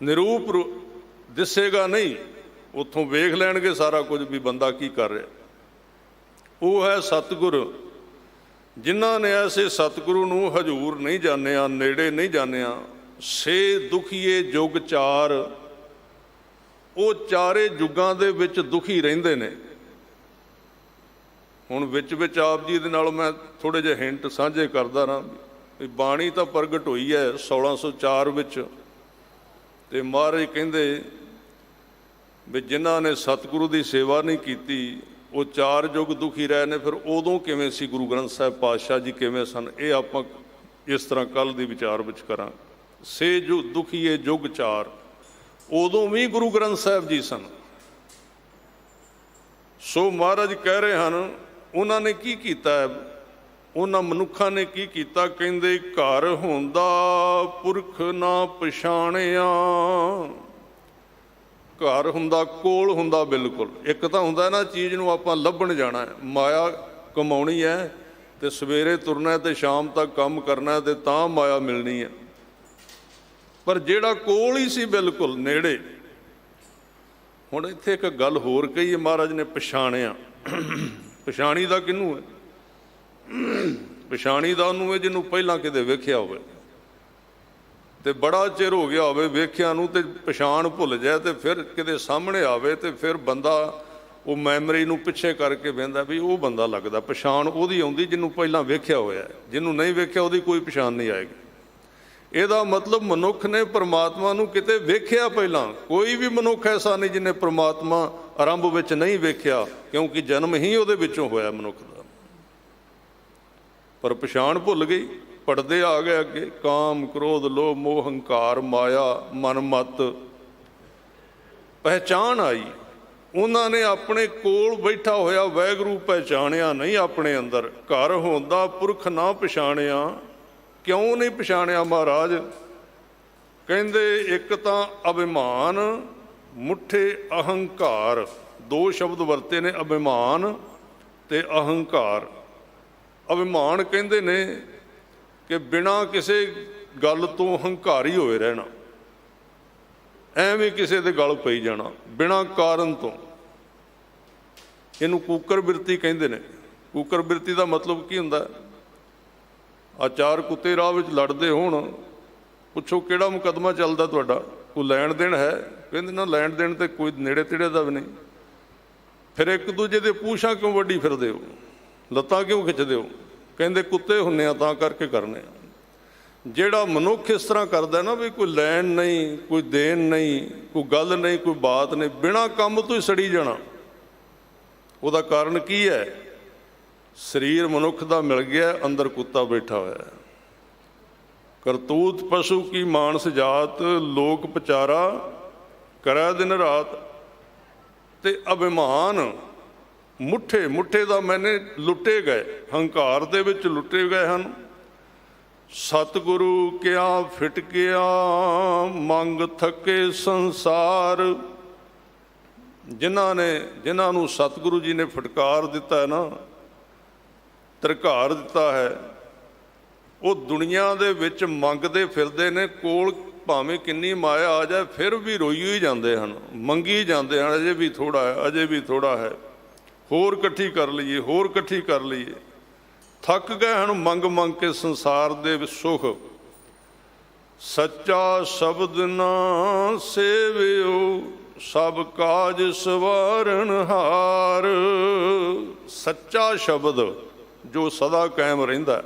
ਨਿਰੂਪ ਦਿਸੇਗਾ ਨਹੀਂ, ਉੱਥੋਂ ਵੇਖ ਲੈਣਗੇ ਸਾਰਾ ਕੁਝ ਵੀ ਬੰਦਾ ਕੀ ਕਰ ਰਿਹਾ। ਉਹ ਹੈ ਸਤਿਗੁਰ। ਜਿਨ੍ਹਾਂ ਨੇ ਐਸੇ ਸਤਿਗੁਰੂ ਨੂੰ ਹਜ਼ੂਰ ਨਹੀਂ ਜਾਣਿਆ, ਨੇੜੇ ਨਹੀਂ ਜਾਣਿਆ, ਸੇ ਦੁਖੀਏ ਜੁਗ ਚਾਰ। ਉਹ ਚਾਰੇ ਯੁੱਗਾਂ ਦੇ ਵਿੱਚ ਦੁਖੀ ਰਹਿੰਦੇ ਨੇ। ਹੁਣ ਵਿੱਚ ਆਪ ਜੀ ਦੇ ਨਾਲ ਮੈਂ ਥੋੜ੍ਹੇ ਜਿਹੇ ਹਿੰਟ ਸਾਂਝੇ ਕਰਦਾ ਰਹਾਂ। ਬਾਣੀ ਤਾਂ ਪ੍ਰਗਟ ਹੋਈ ਹੈ 1604 ਵਿੱਚ, ਅਤੇ ਮਹਾਰਾਜ ਕਹਿੰਦੇ ਵੀ ਜਿਨ੍ਹਾਂ ਨੇ ਸਤਿਗੁਰੂ ਦੀ ਸੇਵਾ ਨਹੀਂ ਕੀਤੀ ਉਹ 4 ਯੁੱਗ ਦੁਖੀ ਰਹੇ ਨੇ। ਫਿਰ ਉਦੋਂ ਕਿਵੇਂ ਸੀ ਗੁਰੂ ਗ੍ਰੰਥ ਸਾਹਿਬ ਪਾਤਸ਼ਾਹ ਜੀ, ਕਿਵੇਂ ਸਨ, ਇਹ ਆਪਾਂ ਇਸ ਤਰ੍ਹਾਂ ਕੱਲ੍ਹ ਦੀ ਵਿਚਾਰ ਵਿੱਚ ਕਰਾਂ। ਸੇ ਜੋ ਦੁਖੀਏ ਯੁੱਗ 4, ਉਦੋਂ ਵੀ ਗੁਰੂ ਗ੍ਰੰਥ ਸਾਹਿਬ ਜੀ ਸਨ। ਸੋ ਮਹਾਰਾਜ ਕਹਿ ਰਹੇ ਹਨ, ਉਹਨਾਂ ਨੇ ਕੀ ਕੀਤਾ ਹੈ, ਉਹਨਾਂ ਮਨੁੱਖਾਂ ਨੇ ਕੀ ਕੀਤਾ? ਕਹਿੰਦੇ ਘਰ ਹੁੰਦਾ ਪੁਰਖ ਨਾ ਪਛਾਣਿਆ। ਘਰ ਹੁੰਦਾ, ਕੋਲ ਹੁੰਦਾ, ਬਿਲਕੁਲ। ਇੱਕ ਤਾਂ ਹੁੰਦਾ ਨਾ ਚੀਜ਼ ਨੂੰ ਆਪਾਂ ਲੱਭਣ ਜਾਣਾ, ਮਾਇਆ ਕਮਾਉਣੀ ਹੈ ਤੇ ਸਵੇਰੇ ਤੁਰਨਾ ਤੇ ਸ਼ਾਮ ਤੱਕ ਕੰਮ ਕਰਨਾ ਤੇ ਤਾਂ ਮਾਇਆ ਮਿਲਣੀ ਹੈ। ਪਰ ਜਿਹੜਾ ਕੋਲ ਹੀ ਸੀ, ਬਿਲਕੁਲ ਨੇੜੇ। ਹੁਣ ਇੱਥੇ ਇੱਕ ਗੱਲ ਹੋਰ ਕਹੀ ਹੈ, ਮਹਾਰਾਜ ਨੇ ਪਛਾਣਿਆ। ਪਛਾਣੀ ਦਾ ਕਿਹਨੂੰ ਹੈ? ਪਛਾਣੀ ਦਾ ਉਹਨੂੰ ਹੈ ਜਿਹਨੂੰ ਪਹਿਲਾਂ ਕਿਤੇ ਵੇਖਿਆ ਹੋਵੇ ਤੇ ਬੜਾ ਚਿਰ ਹੋ ਗਿਆ ਹੋਵੇ ਵੇਖਿਆ ਨੂੰ, ਤੇ ਪਛਾਣ ਭੁੱਲ ਜਾਏ ਤੇ ਫਿਰ ਕਿਤੇ ਸਾਹਮਣੇ ਆਵੇ ਤੇ ਫਿਰ ਬੰਦਾ ਉਹ ਮੈਮਰੀ ਨੂੰ ਪਿੱਛੇ ਕਰਕੇ ਬਹਿੰਦਾ ਵੀ ਉਹ ਬੰਦਾ ਲੱਗਦਾ। ਪਛਾਣ ਉਹਦੀ ਆਉਂਦੀ ਜਿਹਨੂੰ ਪਹਿਲਾਂ ਵੇਖਿਆ ਹੋਇਆ, ਜਿਹਨੂੰ ਨਹੀਂ ਵੇਖਿਆ ਉਹਦੀ ਕੋਈ ਪਛਾਣ ਨਹੀਂ ਆਏਗੀ। ਇਹਦਾ ਮਤਲਬ ਮਨੁੱਖ ਨੇ ਪਰਮਾਤਮਾ ਨੂੰ ਕਿਤੇ ਵੇਖਿਆ ਪਹਿਲਾਂ। ਕੋਈ ਵੀ ਮਨੁੱਖ ਐਸਾ ਨਹੀਂ ਜਿਹਨੇ ਪਰਮਾਤਮਾ ਆਰੰਭ ਵਿੱਚ ਨਹੀਂ ਵੇਖਿਆ, ਕਿਉਂਕਿ ਜਨਮ ਹੀ ਉਹਦੇ ਵਿੱਚੋਂ ਹੋਇਆ ਮਨੁੱਖ ਦਾ। ਪਰ ਪਛਾਣ ਭੁੱਲ ਗਈ, ਪੜਦੇ ਆ ਗਏ ਅੱਗੇ। ਕਾਮ, ਕ੍ਰੋਧ, ਲੋਭ, ਮੋਹ, ਹੰਕਾਰ, ਮਾਇਆ, ਮਨ ਮਤ। ਪਹਿਚਾਣ ਆਈ, ਉਹਨਾਂ ਨੇ ਆਪਣੇ ਕੋਲ ਬੈਠਾ ਹੋਇਆ ਵਾਹਿਗੁਰੂ ਪਹਿਚਾਣਿਆ ਨਹੀਂ ਆਪਣੇ ਅੰਦਰ। ਘਰ ਹੁੰਦਾ ਪੁਰਖ ਨਾ ਪਛਾਣਿਆ। ਕਿਉਂ ਨਹੀਂ ਪਛਾਣਿਆ ਮਹਾਰਾਜ? ਕਹਿੰਦੇ ਇੱਕ ਤਾਂ ਅਭਿਮਾਨ, ਮੁੱਠੇ ਅਹੰਕਾਰ। ਦੋ ਸ਼ਬਦ ਵਰਤੇ ਨੇ, ਅਭਿਮਾਨ ਤੇ ਅਹੰਕਾਰ। ਅਭਿਮਾਨ ਕਹਿੰਦੇ ਨੇ ਕਿ ਬਿਨਾਂ ਕਿਸੇ ਗੱਲ ਤੋਂ ਹੰਕਾਰੀ ਹੋਏ ਰਹਿਣਾ, ਐਵੇਂ ਕਿਸੇ ਦੇ ਗਲ ਪਈ ਜਾਣਾ ਬਿਨਾਂ ਕਾਰਨ ਤੋਂ। ਇਹਨੂੰ ਕੂਕਰ ਬਿਰਤੀ ਕਹਿੰਦੇ ਨੇ। ਕੂਕਰ ਬਿਰਤੀ ਦਾ ਮਤਲਬ ਕੀ ਹੁੰਦਾ? ਆ ਚਾਰ ਕੁੱਤੇ ਰਾਹ ਵਿੱਚ ਲੜਦੇ ਹੋਣ, ਪੁੱਛੋ ਕਿਹੜਾ ਮੁਕੱਦਮਾ ਚੱਲਦਾ ਤੁਹਾਡਾ, ਕੋਈ ਲੈਣ ਦੇਣ ਹੈ? ਕਹਿੰਦੇ ਨਾ, ਲੈਣ ਦੇਣ ਤੇ ਕੋਈ ਨੇੜੇ ਤੇੜੇ ਦਾ ਵੀ ਨਹੀਂ। ਫਿਰ ਇੱਕ ਦੂਜੇ ਦੇ ਪੂਛਾਂ ਕਿਉਂ ਵੱਢੀ ਫਿਰਦੇ ਹੋ, ਲੱਤਾਂ ਕਿਉਂ ਖਿੱਚਦੇ ਹੋ? ਕਹਿੰਦੇ ਕੁੱਤੇ ਹੁੰਨੇ ਆ ਤਾਂ ਕਰਕੇ ਕਰਨੇ ਆ। ਜਿਹੜਾ ਮਨੁੱਖ ਇਸ ਤਰ੍ਹਾਂ ਕਰਦਾ ਨਾ ਵੀ ਕੋਈ ਲੈਣ ਨਹੀਂ, ਕੋਈ ਦੇਣ ਨਹੀਂ, ਕੋਈ ਗੱਲ ਨਹੀਂ, ਕੋਈ ਬਾਤ ਨਹੀਂ, ਬਿਨਾਂ ਕੰਮ ਤੋਂ ਹੀ ਸੜੀ ਜਾਣਾ, ਉਹਦਾ ਕਾਰਨ ਕੀ ਹੈ? ਸਰੀਰ ਮਨੁੱਖ ਦਾ ਮਿਲ ਗਿਆ, ਅੰਦਰ ਕੁੱਤਾ ਬੈਠਾ ਹੋਇਆ। ਕਰਤੂਤ ਪਸ਼ੂ ਕੀ ਮਾਨਸ ਜਾਤ, ਲੋਕ ਪਚਾਰਾ ਕਰੈ ਦਿਨ ਰਾਤ। ਤੇ ਅਭਿਮਾਨ, ਮੁੱਠੇ, ਮੁੱਠੇ ਦਾ ਮੈਨੇ ਲੁੱਟੇ ਗਏ, ਹੰਕਾਰ ਦੇ ਵਿੱਚ ਲੁੱਟੇ ਗਏ ਹਨ। ਸਤਿਗੁਰੂ ਕਿਆ ਫਿਟਕਿਆ, ਮੰਗ ਥੱਕੇ ਸੰਸਾਰ। ਜਿਨ੍ਹਾਂ ਨੂੰ ਸਤਿਗੁਰੂ ਜੀ ਨੇ ਫਟਕਾਰ ਦਿੱਤਾ ਹੈ ਨਾ, ਧਰਕਾਰ ਦਿੱਤਾ ਹੈ, ਉਹ ਦੁਨੀਆ ਦੇ ਵਿੱਚ ਮੰਗਦੇ ਫਿਰਦੇ ਨੇ। ਕੋਲ ਭਾਵੇਂ ਕਿੰਨੀ ਮਾਇਆ ਆ ਜਾਏ ਫਿਰ ਵੀ ਰੋਈ ਹੀ ਜਾਂਦੇ ਹਨ, ਮੰਗੀ ਜਾਂਦੇ ਹਨ, ਅਜੇ ਵੀ ਥੋੜ੍ਹਾ ਹੈ, ਅਜੇ ਵੀ ਥੋੜ੍ਹਾ ਹੈ, ਹੋਰ ਇਕੱਠੀ ਕਰ ਲਈਏ, ਹੋਰ ਇਕੱਠੀ ਕਰ ਲਈਏ। ਥੱਕ ਗਏ ਹਨ ਮੰਗ ਮੰਗ ਕੇ ਸੰਸਾਰ ਦੇ ਵਿੱਚ ਸੁਖ। ਸੱਚਾ ਸ਼ਬਦ ਨਾ ਸੇਵਿਓ, ਸਭ ਕਾਜ ਸਵਾਰਨ ਹਾਰ। ਸੱਚਾ ਸ਼ਬਦ ਜੋ ਸਦਾ ਕਾਇਮ ਰਹਿੰਦਾ,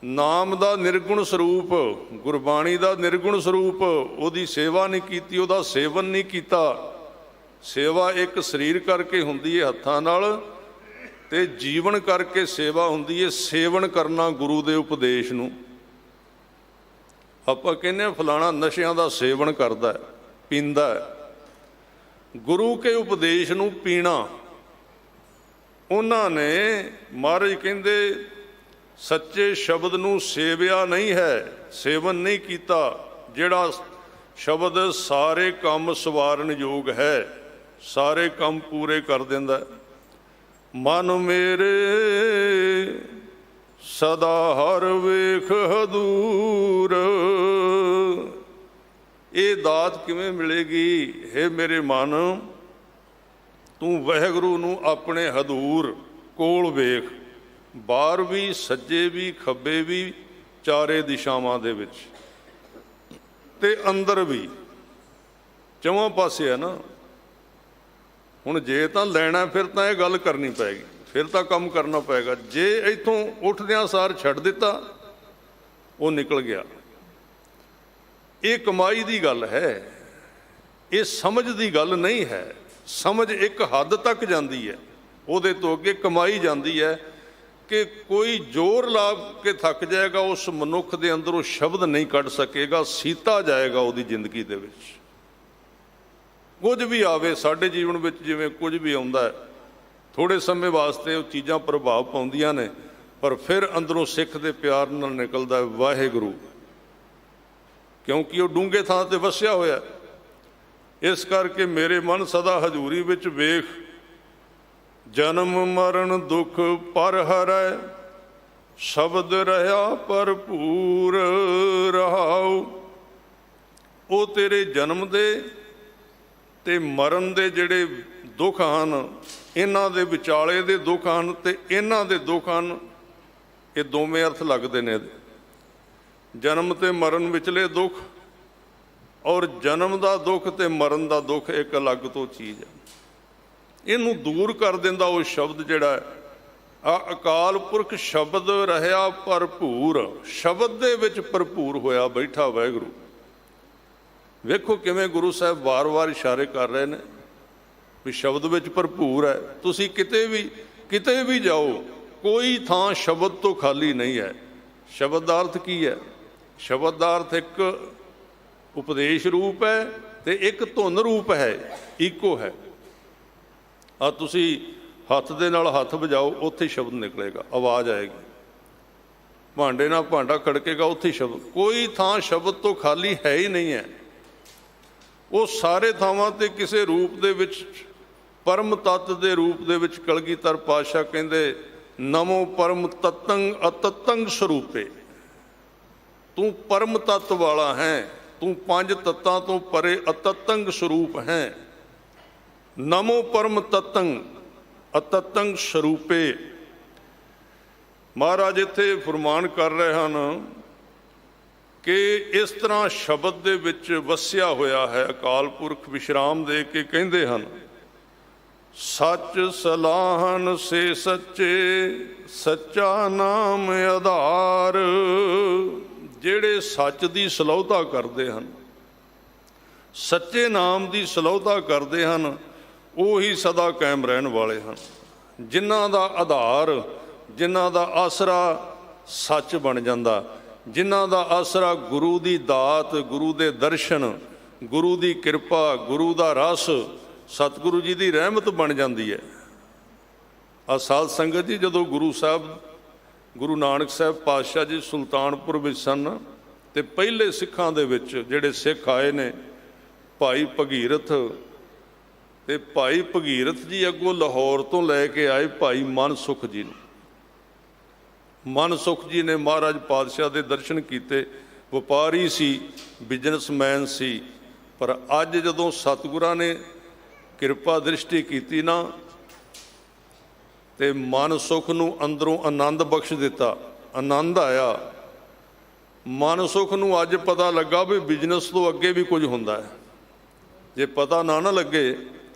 ਨਾਮ ਦਾ ਨਿਰਗੁਣ ਸਰੂਪ, ਗੁਰਬਾਣੀ ਦਾ ਨਿਰਗੁਣ ਸਰੂਪ, ਉਹਦੀ ਸੇਵਾ ਨਹੀਂ ਕੀਤੀ, ਉਹਦਾ ਸੇਵਨ ਨਹੀਂ ਕੀਤਾ। ਸੇਵਾ ਇੱਕ ਸਰੀਰ ਕਰਕੇ ਹੁੰਦੀ ਹੈ ਹੱਥਾਂ ਨਾਲ, ਤੇ ਜੀਵਨ ਕਰਕੇ ਸੇਵਾ ਹੁੰਦੀ ਹੈ ਸੇਵਨ ਕਰਨਾ ਗੁਰੂ ਦੇ ਉਪਦੇਸ਼ ਨੂੰ। ਆਪਾਂ ਕਹਿੰਦੇ ਹਾਂ ਫਲਾਣਾ ਨਸ਼ਿਆਂ ਦਾ ਸੇਵਨ ਕਰਦਾ ਹੈ, ਪੀਂਦਾ ਹੈ। ਗੁਰੂ ਕੇ ਉਪਦੇਸ਼ ਨੂੰ ਪੀਣਾ। ਉਹਨਾਂ ਨੇ, ਮਹਾਰਾਜ ਕਹਿੰਦੇ, ਸੱਚੇ ਸ਼ਬਦ ਨੂੰ ਸੇਵਿਆ ਨਹੀਂ ਹੈ, ਸੇਵਨ ਨਹੀਂ ਕੀਤਾ। ਜਿਹੜਾ ਸ਼ਬਦ ਸਾਰੇ ਕੰਮ ਸਵਾਰਨ ਯੋਗ ਹੈ, ਸਾਰੇ ਕੰਮ ਪੂਰੇ ਕਰ ਦਿੰਦਾ। ਮਨ ਮੇਰੇ ਸਦਾ ਹਰ ਵੇਖ ਹਦੂਰ। ਇਹ ਦਾਤ ਕਿਵੇਂ ਮਿਲੇਗੀ? ਹੇ ਮੇਰੇ ਮਨ, ਤੂੰ ਵਾਹਿਗੁਰੂ ਨੂੰ ਆਪਣੇ ਹਦੂਰ ਕੋਲ ਵੇਖ, ਬਾਹਰ ਵੀ, ਸੱਜੇ ਵੀ, ਖੱਬੇ ਵੀ, ਚਾਰੇ ਦਿਸ਼ਾਵਾਂ ਦੇ ਵਿੱਚ ਤੇ ਅੰਦਰ ਵੀ, ਚੌਹਾਂ ਪਾਸੇ ਹੈ ਨਾ। ਹੁਣ ਜੇ ਤਾਂ ਲੈਣਾ ਫਿਰ ਤਾਂ ਇਹ ਗੱਲ ਕਰਨੀ ਪਏਗੀ, ਫਿਰ ਤਾਂ ਕੰਮ ਕਰਨਾ ਪਏਗਾ। ਜੇ ਇੱਥੋਂ ਉੱਠਦਿਆਂ ਸਾਰ ਛੱਡ ਦਿੱਤਾ, ਉਹ ਨਿਕਲ ਗਿਆ। ਇਹ ਕਮਾਈ ਦੀ ਗੱਲ ਹੈ, ਇਹ ਸਮਝ ਦੀ ਗੱਲ ਨਹੀਂ ਹੈ। ਸਮਝ ਇੱਕ ਹੱਦ ਤੱਕ ਜਾਂਦੀ ਹੈ, ਉਹਦੇ ਤੋਂ ਅੱਗੇ ਕਮਾਈ ਜਾਂਦੀ ਹੈ ਕਿ ਕੋਈ ਜ਼ੋਰ ਲਾ ਕੇ ਥੱਕ ਜਾਏਗਾ, ਉਸ ਮਨੁੱਖ ਦੇ ਅੰਦਰ ਉਹ ਸ਼ਬਦ ਨਹੀਂ ਕੱਢ ਸਕੇਗਾ, ਸੀਤਾ ਜਾਏਗਾ ਉਹਦੀ ਜ਼ਿੰਦਗੀ ਦੇ ਵਿੱਚ। ਕੁਝ ਵੀ ਆਵੇ ਸਾਡੇ ਜੀਵਨ ਵਿੱਚ, ਜਿਵੇਂ ਕੁਝ ਵੀ ਆਉਂਦਾ ਹੈ, ਥੋੜ੍ਹੇ ਸਮੇਂ ਵਾਸਤੇ ਉਹ ਚੀਜ਼ਾਂ ਪ੍ਰਭਾਵ ਪਾਉਂਦੀਆਂ ਨੇ, ਪਰ ਫਿਰ ਅੰਦਰੋਂ ਸਿੱਖ ਦੇ ਪਿਆਰ ਨਾਲ ਨਿਕਲਦਾ ਵਾਹਿਗੁਰੂ, ਕਿਉਂਕਿ ਉਹ ਡੂੰਘੇ ਥਾਂ ਤੇ ਵਸਿਆ ਹੋਇਆ। ਇਸ ਕਰਕੇ ਮੇਰੇ ਮਨ ਸਦਾ ਹਜ਼ੂਰੀ ਵਿੱਚ ਵੇਖ, ਜਨਮ ਮਰਨ ਦੁੱਖ ਪਰ ਹਰੈ, ਸ਼ਬਦ ਰਹਾ ਭਰਪੂਰ ਰਹਾਉ। ਉਹ ਤੇਰੇ ਜਨਮ ਦੇ ਤੇ ਮਰਨ ਦੇ ਜਿਹੜੇ ਦੁੱਖ ਹਨ, ਇਹਨਾਂ ਦੇ ਵਿਚਾਲੇ ਦੇ ਦੁੱਖ ਹਨ ਤੇ ਇਹਨਾਂ ਦੇ ਦੁੱਖ ਹਨ। ਇਹ ਦੋਵੇਂ ਅਰਥ ਲੱਗਦੇ ਨੇ ਇਹਦੇ, ਜਨਮ ਤੇ ਮਰਨ ਵਿਚਲੇ ਦੁੱਖ, ਔਰ ਜਨਮ ਦਾ ਦੁੱਖ ਤੇ ਮਰਨ ਦਾ ਦੁੱਖ ਇੱਕ ਅਲੱਗ ਤੋਂ ਚੀਜ਼ ਹੈ। ਇਹਨੂੰ ਦੂਰ ਕਰ ਦਿੰਦਾ ਉਹ ਸ਼ਬਦ ਜਿਹੜਾ ਹੈ, ਆ ਅਕਾਲ ਪੁਰਖ ਸ਼ਬਦ ਰਹਿਆ ਭਰਪੂਰ, ਸ਼ਬਦ ਦੇ ਵਿੱਚ ਭਰਪੂਰ ਹੋਇਆ ਬੈਠਾ ਵਾਹਿਗੁਰੂ। ਵੇਖੋ ਕਿਵੇਂ ਗੁਰੂ ਸਾਹਿਬ ਵਾਰ-ਵਾਰ ਇਸ਼ਾਰੇ ਕਰ ਰਹੇ ਨੇ ਵੀ ਸ਼ਬਦ ਵਿੱਚ ਭਰਪੂਰ ਹੈ। ਤੁਸੀਂ ਕਿਤੇ ਵੀ ਜਾਓ, ਕੋਈ ਥਾਂ ਸ਼ਬਦ ਤੋਂ ਖਾਲੀ ਨਹੀਂ ਹੈ। ਸ਼ਬਦ ਦਾ ਅਰਥ ਕੀ ਹੈ? ਸ਼ਬਦ ਦਾ ਅਰਥ ਇੱਕ ਉਪਦੇਸ਼ ਰੂਪ ਹੈ ਤੇ ਇੱਕ ਧੁਨ ਰੂਪ ਹੈ, ਇੱਕੋ ਹੈ। ਆ ਤੁਸੀਂ ਹੱਥ ਦੇ ਨਾਲ ਹੱਥ ਵਜਾਓ, ਉੱਥੇ ਸ਼ਬਦ ਨਿਕਲੇਗਾ, ਆਵਾਜ਼ ਆਏਗੀ। ਭਾਂਡੇ ਨਾਲ ਭਾਂਡਾ ਖੜਕੇਗਾ, ਉੱਥੇ ਸ਼ਬਦ। ਕੋਈ ਥਾਂ ਸ਼ਬਦ ਤੋਂ ਖਾਲੀ ਹੈ ਹੀ ਨਹੀਂ ਹੈ। ਉਹ ਸਾਰੇ ਥਾਵਾਂ ਤੇ ਕਿਸੇ ਰੂਪ ਦੇ ਵਿੱਚ, ਪਰਮ ਤੱਤ ਦੇ ਰੂਪ ਦੇ ਵਿੱਚ ਕਲਗੀਧਰ ਪਾਤਸ਼ਾਹ ਕਹਿੰਦੇ, ਨਮੋ ਪਰਮ ਤਤੰਗ ਅਤਤੰਗ ਸਰੂਪੇ। ਤੂੰ ਪਰਮ ਤੱਤ ਵਾਲਾ ਹੈ, ਤੂੰ ਪੰਜ ਤੱਤਾਂ ਤੋਂ ਪਰੇ ਅਤਤੰਗ ਸਰੂਪ ਹੈ। ਨਮੋ ਪਰਮ ਤਤੰਗ ਅਤਤੰਗ ਸਰੂਪੇ। ਮਹਾਰਾਜ ਇੱਥੇ ਫਰਮਾਨ ਕਰ ਰਹੇ ਹਨ ਕਿ ਇਸ ਤਰ੍ਹਾਂ ਸ਼ਬਦ ਦੇ ਵਿੱਚ ਵਸਿਆ ਹੋਇਆ ਹੈ ਅਕਾਲ ਪੁਰਖ। ਵਿਸ਼ਰਾਮ ਦੇ ਕੇ ਕਹਿੰਦੇ ਹਨ, ਸੱਚ ਸਲਾਹਨ ਸੇ ਸੱਚੇ, ਸੱਚਾ ਨਾਮ ਆਧਾਰ। ਜਿਹੜੇ ਸੱਚ ਦੀ ਸਲਾਹੁਤਾ ਕਰਦੇ ਹਨ, ਸੱਚੇ ਨਾਮ ਦੀ ਸਲਾਹੁਤਾ ਕਰਦੇ ਹਨ, ਉਹੀ ਸਦਾ ਕਾਇਮ ਰਹਿਣ ਵਾਲੇ ਹਨ। ਜਿਨ੍ਹਾਂ ਦਾ ਆਧਾਰ, ਜਿਨ੍ਹਾਂ ਦਾ ਆਸਰਾ ਸੱਚ ਬਣ ਜਾਂਦਾ, ਜਿਨ੍ਹਾਂ ਦਾ ਆਸਰਾ ਗੁਰੂ ਦੀ ਦਾਤ, ਗੁਰੂ ਦੇ ਦਰਸ਼ਨ, ਗੁਰੂ ਦੀ ਕਿਰਪਾ, ਗੁਰੂ ਦਾ ਰਸ, ਸਤਿਗੁਰੂ ਜੀ ਦੀ ਰਹਿਮਤ ਬਣ ਜਾਂਦੀ ਹੈ। ਆ ਸਾਧ ਸੰਗਤ ਜੀ, ਜਦੋਂ ਗੁਰੂ ਸਾਹਿਬ, ਗੁਰੂ ਨਾਨਕ ਸਾਹਿਬ ਪਾਤਸ਼ਾਹ ਜੀ ਸੁਲਤਾਨਪੁਰ ਵਿੱਚ ਸਨ, ਤੇ ਪਹਿਲੇ ਸਿੱਖਾਂ ਦੇ ਵਿੱਚ ਜਿਹੜੇ ਸਿੱਖ ਆਏ ਨੇ, ਭਾਈ ਭਗੀਰਥ, ਤੇ ਭਾਈ ਭਗੀਰਥ ਜੀ ਅੱਗੋਂ ਲਾਹੌਰ ਤੋਂ ਲੈ ਕੇ ਆਏ ਭਾਈ ਮਨਸੁਖ ਜੀ ਨੂੰ। ਮਨਸੁਖ ਜੀ ਨੇ ਮਹਾਰਾਜ ਪਾਤਸ਼ਾਹ ਦੇ ਦਰਸ਼ਨ ਕੀਤੇ। ਵਪਾਰੀ ਸੀ, ਬਿਜ਼ਨਸਮੈਨ ਸੀ, ਪਰ ਅੱਜ ਜਦੋਂ ਸਤਿਗੁਰਾਂ ਨੇ ਕਿਰਪਾ ਦ੍ਰਿਸ਼ਟੀ ਕੀਤੀ ਨਾ, ਤੇ ਮਨਸੁਖ ਨੂੰ ਅੰਦਰੋਂ ਆਨੰਦ ਬਖਸ਼ ਦਿੱਤਾ, ਆਨੰਦ ਆਇਆ। ਮਨਸੁਖ ਨੂੰ ਅੱਜ ਪਤਾ ਲੱਗਾ ਵੀ ਬਿਜ਼ਨਸ ਤੋਂ ਅੱਗੇ ਵੀ ਕੁਝ ਹੁੰਦਾ ਹੈ। ਜੇ ਪਤਾ ਨਾ ਲੱਗੇ,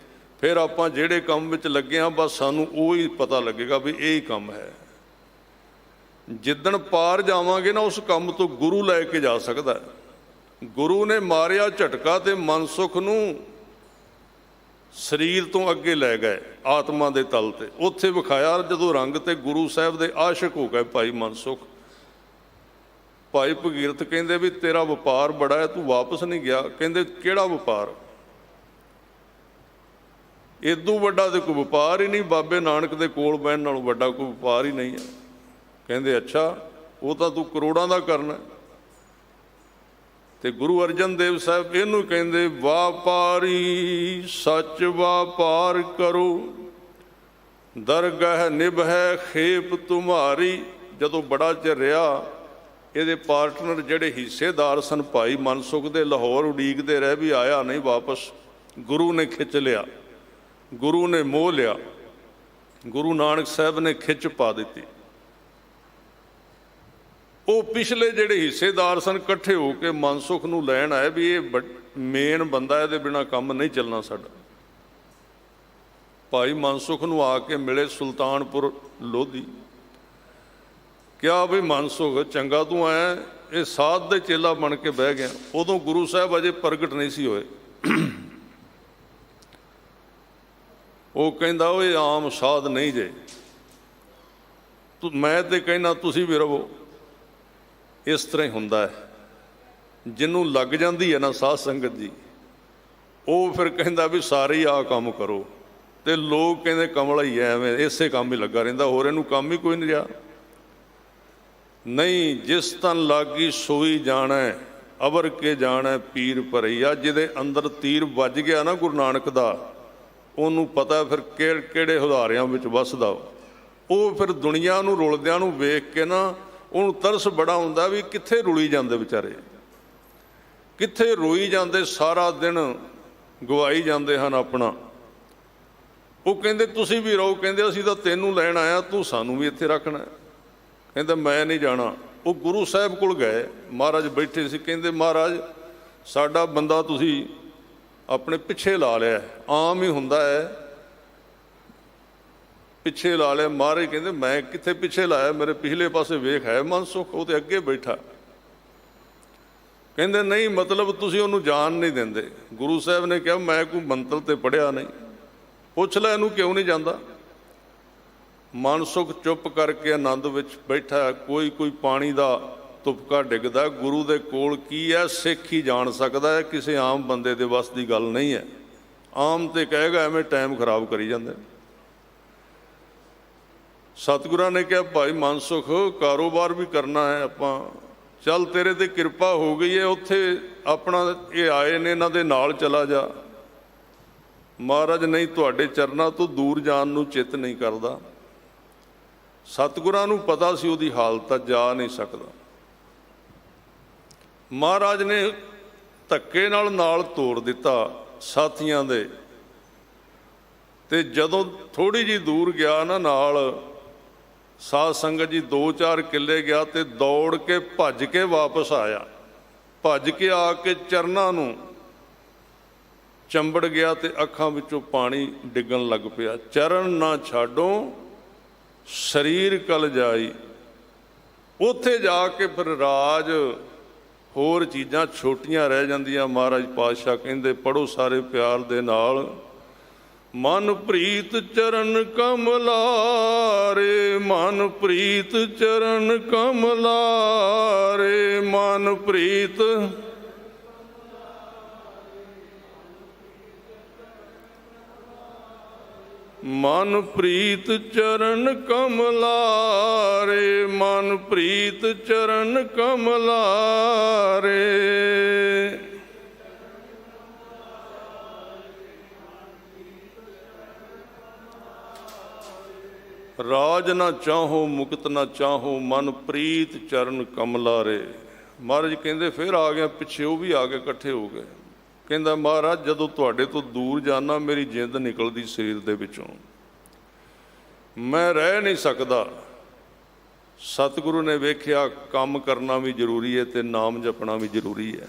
ਫਿਰ ਆਪਾਂ ਜਿਹੜੇ ਕੰਮ ਵਿੱਚ ਲੱਗੇ ਹਾਂ, ਬਸ ਸਾਨੂੰ ਉਹ ਹੀ ਪਤਾ ਲੱਗੇਗਾ ਵੀ ਇਹ ਹੀ ਕੰਮ ਹੈ। ਜਿੱਦਣ ਪਾਰ ਜਾਵਾਂਗੇ ਨਾ, ਉਸ ਕੰਮ ਤੋਂ ਗੁਰੂ ਲੈ ਕੇ ਜਾ ਸਕਦਾ। ਗੁਰੂ ਨੇ ਮਾਰਿਆ ਝਟਕਾ ਤੇ ਮਨਸੁਖ ਨੂੰ ਸਰੀਰ ਤੋਂ ਅੱਗੇ ਲੈ ਗਏ, ਆਤਮਾ ਦੇ ਤਲ ਤੇ। ਉੱਥੇ ਵਿਖਾਇਆ ਜਦੋਂ ਰੰਗ, ਤੇ ਗੁਰੂ ਸਾਹਿਬ ਦੇ ਆਸ਼ਿਕ ਹੋ ਗਏ ਭਾਈ ਮਨਸੁਖ। ਭਾਈ ਭਗੀਰਥ ਕਹਿੰਦੇ ਵੀ ਤੇਰਾ ਵਪਾਰ ਬੜਾ ਹੈ, ਤੂੰ ਵਾਪਸ ਨਹੀਂ ਗਿਆ। ਕਹਿੰਦੇ ਕਿਹੜਾ ਵਪਾਰ? ਇਦੋਂ ਵੱਡਾ ਤੇ ਕੋਈ ਵਪਾਰ ਹੀ ਨਹੀਂ, ਬਾਬੇ ਨਾਨਕ ਦੇ ਕੋਲ ਬਹਿਣ ਨਾਲੋਂ ਵੱਡਾ ਕੋਈ ਵਪਾਰ ਹੀ ਨਹੀਂ ਹੈ। ਕਹਿੰਦੇ ਅੱਛਾ, ਉਹ ਤਾਂ ਤੂੰ ਕਰੋੜਾਂ ਦਾ ਕਰਨਾ। ਤੇ ਗੁਰੂ ਅਰਜਨ ਦੇਵ ਸਾਹਿਬ ਇਹਨੂੰ ਕਹਿੰਦੇ, ਵਾਪਾਰੀ ਸੱਚ ਵਾਪਾਰ ਕਰੋ, ਦਰਗਹ ਨਿਭੈ ਖੇਪ ਤੁਮਾਰੀ। ਜਦੋਂ ਬੜਾ ਚਿਰ ਰਿਹਾ, ਇਹਦੇ ਪਾਰਟਨਰ ਜਿਹੜੇ ਹਿੱਸੇਦਾਰ ਸਨ ਭਾਈ ਮਨਸੁਖ ਦੇ, ਲਾਹੌਰ ਉਡੀਕਦੇ ਰਹੇ ਵੀ ਆਇਆ ਨਹੀਂ ਵਾਪਸ। ਗੁਰੂ ਨੇ ਖਿੱਚ ਲਿਆ, ਗੁਰੂ ਨੇ ਮੋਹ ਲਿਆ, ਗੁਰੂ ਨਾਨਕ ਸਾਹਿਬ ਨੇ ਖਿੱਚ ਪਾ ਦਿੱਤੀ। ਉਹ ਪਿਛਲੇ ਜਿਹੜੇ ਹਿੱਸੇਦਾਰ ਸਨ ਇਕੱਠੇ ਹੋ ਕੇ ਮਨਸੁਖ ਨੂੰ ਲੈਣ ਆਏ ਵੀ ਇਹ ਮੇਨ ਬੰਦਾ, ਇਹਦੇ ਬਿਨਾਂ ਕੰਮ ਨਹੀਂ ਚੱਲਣਾ ਸਾਡਾ। ਭਾਈ ਮਨਸੁਖ ਨੂੰ ਆ ਕੇ ਮਿਲੇ ਸੁਲਤਾਨਪੁਰ ਲੋਧੀ। ਕਿਹਾ ਵੀ ਮਨਸੁਖ, ਚੰਗਾ ਤੂੰ ਆਇਆ, ਇਹ ਸਾਧ ਦੇ ਚੇਲਾ ਬਣ ਕੇ ਬਹਿ ਗਿਆ। ਉਦੋਂ ਗੁਰੂ ਸਾਹਿਬ ਅਜੇ ਪ੍ਰਗਟ ਨਹੀਂ ਸੀ ਹੋਏ। ਉਹ ਕਹਿੰਦਾ, ਉਹ ਇਹ ਆਮ ਸਾਧ ਨਹੀਂ ਜੇ, ਮੈਂ ਤੇ ਕਹਿੰਦਾ ਤੁਸੀਂ ਵੀ ਰਹੋ। ਇਸ ਤਰ੍ਹਾਂ ਹੀ ਹੁੰਦਾ ਹੈ, ਜਿਹਨੂੰ ਲੱਗ ਜਾਂਦੀ ਹੈ ਨਾ ਸਾਧ ਸੰਗਤ ਜੀ, ਉਹ ਫਿਰ ਕਹਿੰਦਾ ਵੀ ਸਾਰੇ ਹੀ ਆਹ ਕੰਮ ਕਰੋ, ਤੇ ਲੋਕ ਕਹਿੰਦੇ ਕਮਲਾ ਹੀ ਐਵੇਂ ਇਸੇ ਕੰਮ ਹੀ ਲੱਗਾ ਰਹਿੰਦਾ, ਹੋਰ ਇਹਨੂੰ ਕੰਮ ਹੀ ਕੋਈ ਨਹੀਂ ਰਿਹਾ। ਨਹੀਂ, ਜਿਸ ਤਨ ਲਾਗੀ ਸੋਈ ਜਾਣਾ, ਅਵਰ ਕੇ ਜਾਣਾ ਪੀਰ ਭਰਈਆ। ਜਿਹਦੇ ਅੰਦਰ ਤੀਰ ਵੱਜ ਗਿਆ ਨਾ ਗੁਰੂ ਨਾਨਕ ਦਾ, ਉਹਨੂੰ ਪਤਾ ਫਿਰ ਕਿਹੜੇ ਹੁਦਾਰਿਆਂ ਵਿੱਚ ਵੱਸਦਾ। ਉਹ ਫਿਰ ਦੁਨੀਆ ਨੂੰ ਰੁਲਦਿਆਂ ਨੂੰ ਵੇਖ ਕੇ ਨਾ ਉਹਨੂੰ ਤਰਸ ਬੜਾ ਹੁੰਦਾ ਵੀ ਕਿੱਥੇ ਰੁਲੀ ਜਾਂਦੇ ਵਿਚਾਰੇ, ਕਿੱਥੇ ਰੋਈ ਜਾਂਦੇ, ਸਾਰਾ ਦਿਨ ਗਵਾਈ ਜਾਂਦੇ ਹਨ ਆਪਣਾ। ਉਹ ਕਹਿੰਦੇ ਤੁਸੀਂ ਵੀ ਰਹੋ, ਕਹਿੰਦੇ ਅਸੀਂ ਤਾਂ ਤੈਨੂੰ ਲੈਣ ਆਇਆ, ਤੂੰ ਸਾਨੂੰ ਵੀ ਇੱਥੇ ਰੱਖਣਾ। ਕਹਿੰਦਾ ਮੈਂ ਨਹੀਂ ਜਾਣਾ। ਉਹ ਗੁਰੂ ਸਾਹਿਬ ਕੋਲ ਗਏ, ਮਹਾਰਾਜ ਬੈਠੇ ਸੀ। ਕਹਿੰਦੇ ਮਹਾਰਾਜ ਸਾਡਾ ਬੰਦਾ ਤੁਸੀਂ ਆਪਣੇ ਪਿੱਛੇ ਲਾ ਲਿਆ, ਆਮ ਹੀ ਹੁੰਦਾ ਹੈ ਪਿੱਛੇ ਲਾ ਲਿਆ। ਮਹਾਰਾਜ ਕਹਿੰਦੇ ਮੈਂ ਕਿੱਥੇ ਪਿੱਛੇ ਲਾਇਆ, ਮੇਰੇ ਪਿਛਲੇ ਪਾਸੇ ਵੇਖ ਹੈ ਮਨਸੁਖ, ਉਹ ਤੇ ਅੱਗੇ ਬੈਠਾ। ਕਹਿੰਦੇ ਨਹੀਂ, ਮਤਲਬ ਤੁਸੀਂ ਉਹਨੂੰ ਜਾਣ ਨਹੀਂ ਦਿੰਦੇ। ਗੁਰੂ ਸਾਹਿਬ ਨੇ ਕਿਹਾ ਮੈਂ ਕੋਈ ਮੰਤਰ ਤੇ ਪੜ੍ਹਿਆ ਨਹੀਂ, ਪੁੱਛ ਲੈ ਇਹਨੂੰ ਕਿਉਂ ਨਹੀਂ ਜਾਂਦਾ। ਮਨਸੁਖ ਚੁੱਪ ਕਰਕੇ ਆਨੰਦ ਵਿੱਚ ਬੈਠਾ। ਕੋਈ ਪਾਣੀ ਦਾ ਤੁਪਕਾ ਡਿੱਗਦਾ, ਗੁਰੂ ਦੇ ਕੋਲ ਕੀ ਹੈ ਸਿੱਖ ਹੀ ਜਾਣ ਸਕਦਾ ਹੈ, ਕਿਸੇ ਆਮ ਬੰਦੇ ਦੇ ਵੱਸ ਦੀ ਗੱਲ ਨਹੀਂ ਹੈ। ਆਮ ਤੇ ਕਹੇਗਾ ਐਵੇਂ ਟਾਈਮ ਖਰਾਬ ਕਰੀ ਜਾਂਦੇ। ਸਤਿਗੁਰਾਂ ਨੇ ਕਿਹਾ ਭਾਈ ਮਨਸੁਖ ਕਾਰੋਬਾਰ ਵੀ ਕਰਨਾ ਹੈ ਆਪਾਂ, ਚੱਲ ਤੇਰੇ ਤੇ ਕਿਰਪਾ ਹੋ ਗਈ ਹੈ, ਉੱਥੇ ਆਪਣਾ ਇਹ ਆਏ ਨੇ ਇਹਨਾਂ ਦੇ ਨਾਲ ਚਲਾ ਜਾ। ਮਹਾਰਾਜ ਨਹੀਂ, ਤੁਹਾਡੇ ਚਰਨਾਂ ਤੋਂ ਦੂਰ ਜਾਣ ਨੂੰ ਚਿੱਤ ਨਹੀਂ ਕਰਦਾ। ਸਤਿਗੁਰਾਂ ਨੂੰ ਪਤਾ ਸੀ ਉਹਦੀ ਹਾਲਤ ਜਾ ਨਹੀਂ ਸਕਦਾ। ਮਹਾਰਾਜ ਨੇ ਧੱਕੇ ਨਾਲ ਤੋੜ ਦਿੱਤਾ ਸਾਥੀਆਂ ਦੇ, ਤੇ ਜਦੋਂ ਥੋੜੀ ਜਿਹੀ ਦੂਰ ਗਿਆ ਨਾ ਨਾਲ ਸਾਧ ਸੰਗਤ ਜੀ 2-4 ਕਿੱਲੇ ਗਿਆ ਤੇ ਦੌੜ ਕੇ ਭੱਜ ਕੇ ਵਾਪਸ ਆਇਆ। ਭੱਜ ਕੇ ਆ ਕੇ ਚਰਨਾਂ ਨੂੰ ਚੰਬੜ ਗਿਆ ਤੇ ਅੱਖਾਂ ਵਿੱਚੋਂ ਪਾਣੀ ਡਿੱਗਣ ਲੱਗ ਪਿਆ। ਚਰਨ ਨਾ ਛਾਡੋ ਸਰੀਰ ਕਲ ਜਾਈ। ਉੱਥੇ ਜਾ ਕੇ ਫਿਰ ਰਾਜ ਹੋਰ ਚੀਜ਼ਾਂ ਛੋਟੀਆਂ ਰਹਿ ਜਾਂਦੀਆਂ। ਮਹਾਰਾਜ ਪਾਤਸ਼ਾਹ ਕਹਿੰਦੇ ਪੜ੍ਹੋ ਸਾਰੇ ਪਿਆਰ ਦੇ ਨਾਲ, ਮਨ ਪ੍ਰੀਤ ਚਰਨ ਕਮਲਾਰੇ, ਮਨ ਪ੍ਰੀਤ ਚਰਨ ਕਮਲਾਰੇ, ਮਨ ਪ੍ਰੀਤ ਮਨ ਪ੍ਰੀਤ ਚਰਨ ਕਮਲਾਰੇ, ਮਨ ਪ੍ਰੀਤ ਚਰਨ ਕਮਲਾਰੇ। ਰਾਜ ਨਾ ਚਾਹੋ ਮੁਕਤ ਨਾ ਚਾਹੋ, ਮਨ ਪ੍ਰੀਤ ਚਰਨ ਕਮਲਾਰੇ। ਮਹਾਰਾਜ ਕਹਿੰਦੇ ਫਿਰ ਆ ਗਿਆ ਪਿੱਛੇ, ਉਹ ਵੀ ਆ ਕੇ ਇਕੱਠੇ ਹੋ ਗਏ। ਕਹਿੰਦਾ ਮਹਾਰਾਜ ਜਦੋਂ ਤੁਹਾਡੇ ਤੋਂ ਦੂਰ ਜਾਣਾ ਮੇਰੀ ਜਿੰਦ ਨਿਕਲਦੀ ਸਰੀਰ ਦੇ ਵਿੱਚੋਂ, ਮੈਂ ਰਹਿ ਨਹੀਂ ਸਕਦਾ। ਸਤਿਗੁਰੂ ਨੇ ਵੇਖਿਆ ਕੰਮ ਕਰਨਾ ਵੀ ਜ਼ਰੂਰੀ ਹੈ ਤੇ ਨਾਮ ਜਪਣਾ ਵੀ ਜ਼ਰੂਰੀ ਹੈ।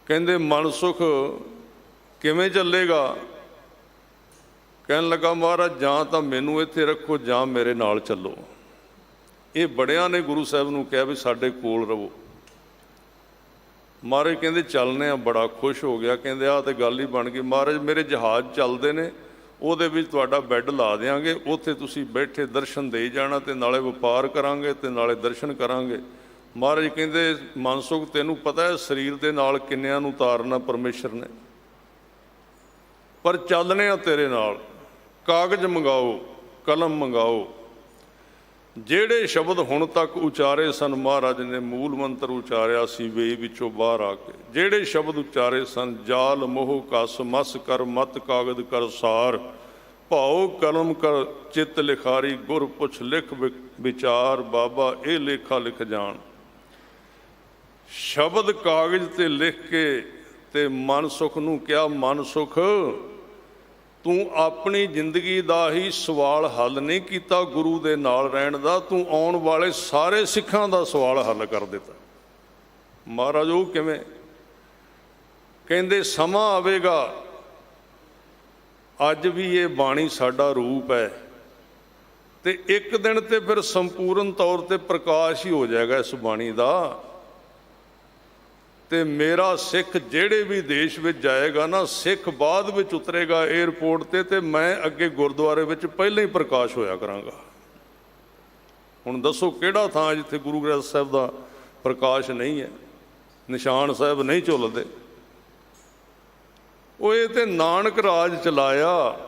ਕਹਿੰਦੇ ਮਨਸੁਖ ਕਿਵੇਂ ਚੱਲੇਗਾ? ਕਹਿਣ ਲੱਗਾ ਮਹਾਰਾਜ ਜਾਂ ਤਾਂ ਮੈਨੂੰ ਇੱਥੇ ਰੱਖੋ ਜਾਂ ਮੇਰੇ ਨਾਲ ਚੱਲੋ। ਇਹ ਬੜਿਆਂ ਨੇ ਗੁਰੂ ਸਾਹਿਬ ਨੂੰ ਕਿਹਾ ਵੀ ਸਾਡੇ ਕੋਲ ਰਹੋ। ਮਹਾਰਾਜ ਕਹਿੰਦੇ ਚੱਲਨੇ ਆ। ਬੜਾ ਖੁਸ਼ ਹੋ ਗਿਆ, ਕਹਿੰਦੇ ਆਹ ਤੇ ਗੱਲ ਹੀ ਬਣ ਗਈ। ਮਹਾਰਾਜ ਮੇਰੇ ਜਹਾਜ਼ ਚੱਲਦੇ ਨੇ, ਉਹਦੇ ਵਿੱਚ ਤੁਹਾਡਾ ਬੈੱਡ ਲਾ ਦਿਆਂਗੇ, ਉੱਥੇ ਤੁਸੀਂ ਬੈਠੇ ਦਰਸ਼ਨ ਦੇਈ ਜਾਣਾ ਤੇ ਨਾਲੇ ਵਪਾਰ ਕਰਾਂਗੇ ਤੇ ਨਾਲੇ ਦਰਸ਼ਨ ਕਰਾਂਗੇ। ਮਹਾਰਾਜ ਕਹਿੰਦੇ ਮਨਸੁਖ ਤੈਨੂੰ ਪਤਾ ਹੈ ਸਰੀਰ ਦੇ ਨਾਲ ਕਿੰਨਿਆਂ ਨੂੰ ਤਾਰਨਾ ਪਰਮੇਸ਼ਰ ਨੇ, ਪਰ ਚੱਲਨੇ ਆ ਤੇਰੇ ਨਾਲ। ਕਾਗਜ਼ ਮੰਗਾਓ, ਕਲਮ ਮੰਗਾਓ। ਜਿਹੜੇ ਸ਼ਬਦ ਹੁਣ ਤੱਕ ਉਚਾਰੇ ਸਨ, ਮਹਾਰਾਜ ਨੇ ਮੂਲ ਮੰਤਰ ਉਚਾਰਿਆ ਸੀ ਵੇ ਵਿੱਚੋਂ ਬਾਹਰ ਆ ਕੇ। ਜਿਹੜੇ ਸ਼ਬਦ ਉਚਾਰੇ ਸਨ, ਜਾਲ ਮੋਹ ਕਸ ਮਸ ਕਰ ਮਤ ਕਾਗਦ ਕਰ ਸਾਰ, ਭਾਉ ਕਲਮ ਕਰ ਚਿੱਤ ਲਿਖਾਰੀ, ਗੁਰ ਪੁੱਛ ਲਿਖ ਵਿਚਾਰ, ਬਾਬਾ ਇਹ ਲੇਖਾ ਲਿਖ ਜਾਣ। ਸ਼ਬਦ ਕਾਗਜ਼ ਤੇ ਲਿਖ ਕੇ ਤੇ ਮਨਸੁਖ ਨੂੰ ਕਿਹਾ ਮਨਸੁਖ ਤੂੰ ਆਪਣੀ ਜ਼ਿੰਦਗੀ ਦਾ ਹੀ ਸਵਾਲ ਹੱਲ ਨਹੀਂ ਕੀਤਾ ਗੁਰੂ ਦੇ ਨਾਲ ਰਹਿਣ ਦਾ, ਤੂੰ ਆਉਣ ਵਾਲੇ ਸਾਰੇ ਸਿੱਖਾਂ ਦਾ ਸਵਾਲ ਹੱਲ ਕਰ ਦਿੱਤਾ। ਮਹਾਰਾਜ ਉਹ ਕਿਵੇਂ? ਕਹਿੰਦੇ ਸਮਾਂ ਆਵੇਗਾ, ਅੱਜ ਵੀ ਇਹ ਬਾਣੀ ਸਾਡਾ ਰੂਪ ਹੈ ਤੇ ਇੱਕ ਦਿਨ ਤੇ ਫਿਰ ਸੰਪੂਰਨ ਤੌਰ ਤੇ ਪ੍ਰਕਾਸ਼ ਹੀ ਹੋ ਜਾਏਗਾ ਇਸ ਬਾਣੀ ਦਾ। ਤੇ ਮੇਰਾ ਸਿੱਖ ਜਿਹੜੇ ਵੀ ਦੇਸ਼ ਵਿੱਚ ਜਾਏਗਾ ਨਾ, ਸਿੱਖ ਬਾਅਦ ਵਿੱਚ ਉਤਰੇਗਾ ਏਅਰਪੋਰਟ ਤੇ ਮੈਂ ਅੱਗੇ ਗੁਰਦੁਆਰੇ ਵਿੱਚ ਪਹਿਲਾਂ ਹੀ ਪ੍ਰਕਾਸ਼ ਹੋਇਆ ਕਰਾਂਗਾ। ਹੁਣ ਦੱਸੋ ਕਿਹੜਾ ਥਾਂ ਜਿੱਥੇ ਗੁਰੂ ਗ੍ਰੰਥ ਸਾਹਿਬ ਦਾ ਪ੍ਰਕਾਸ਼ ਨਹੀਂ ਹੈ, ਨਿਸ਼ਾਨ ਸਾਹਿਬ ਨਹੀਂ ਝੁੱਲਦੇ। ਉਹ ਇਹ ਤੇ ਨਾਨਕ ਰਾਜ ਚਲਾਇਆ।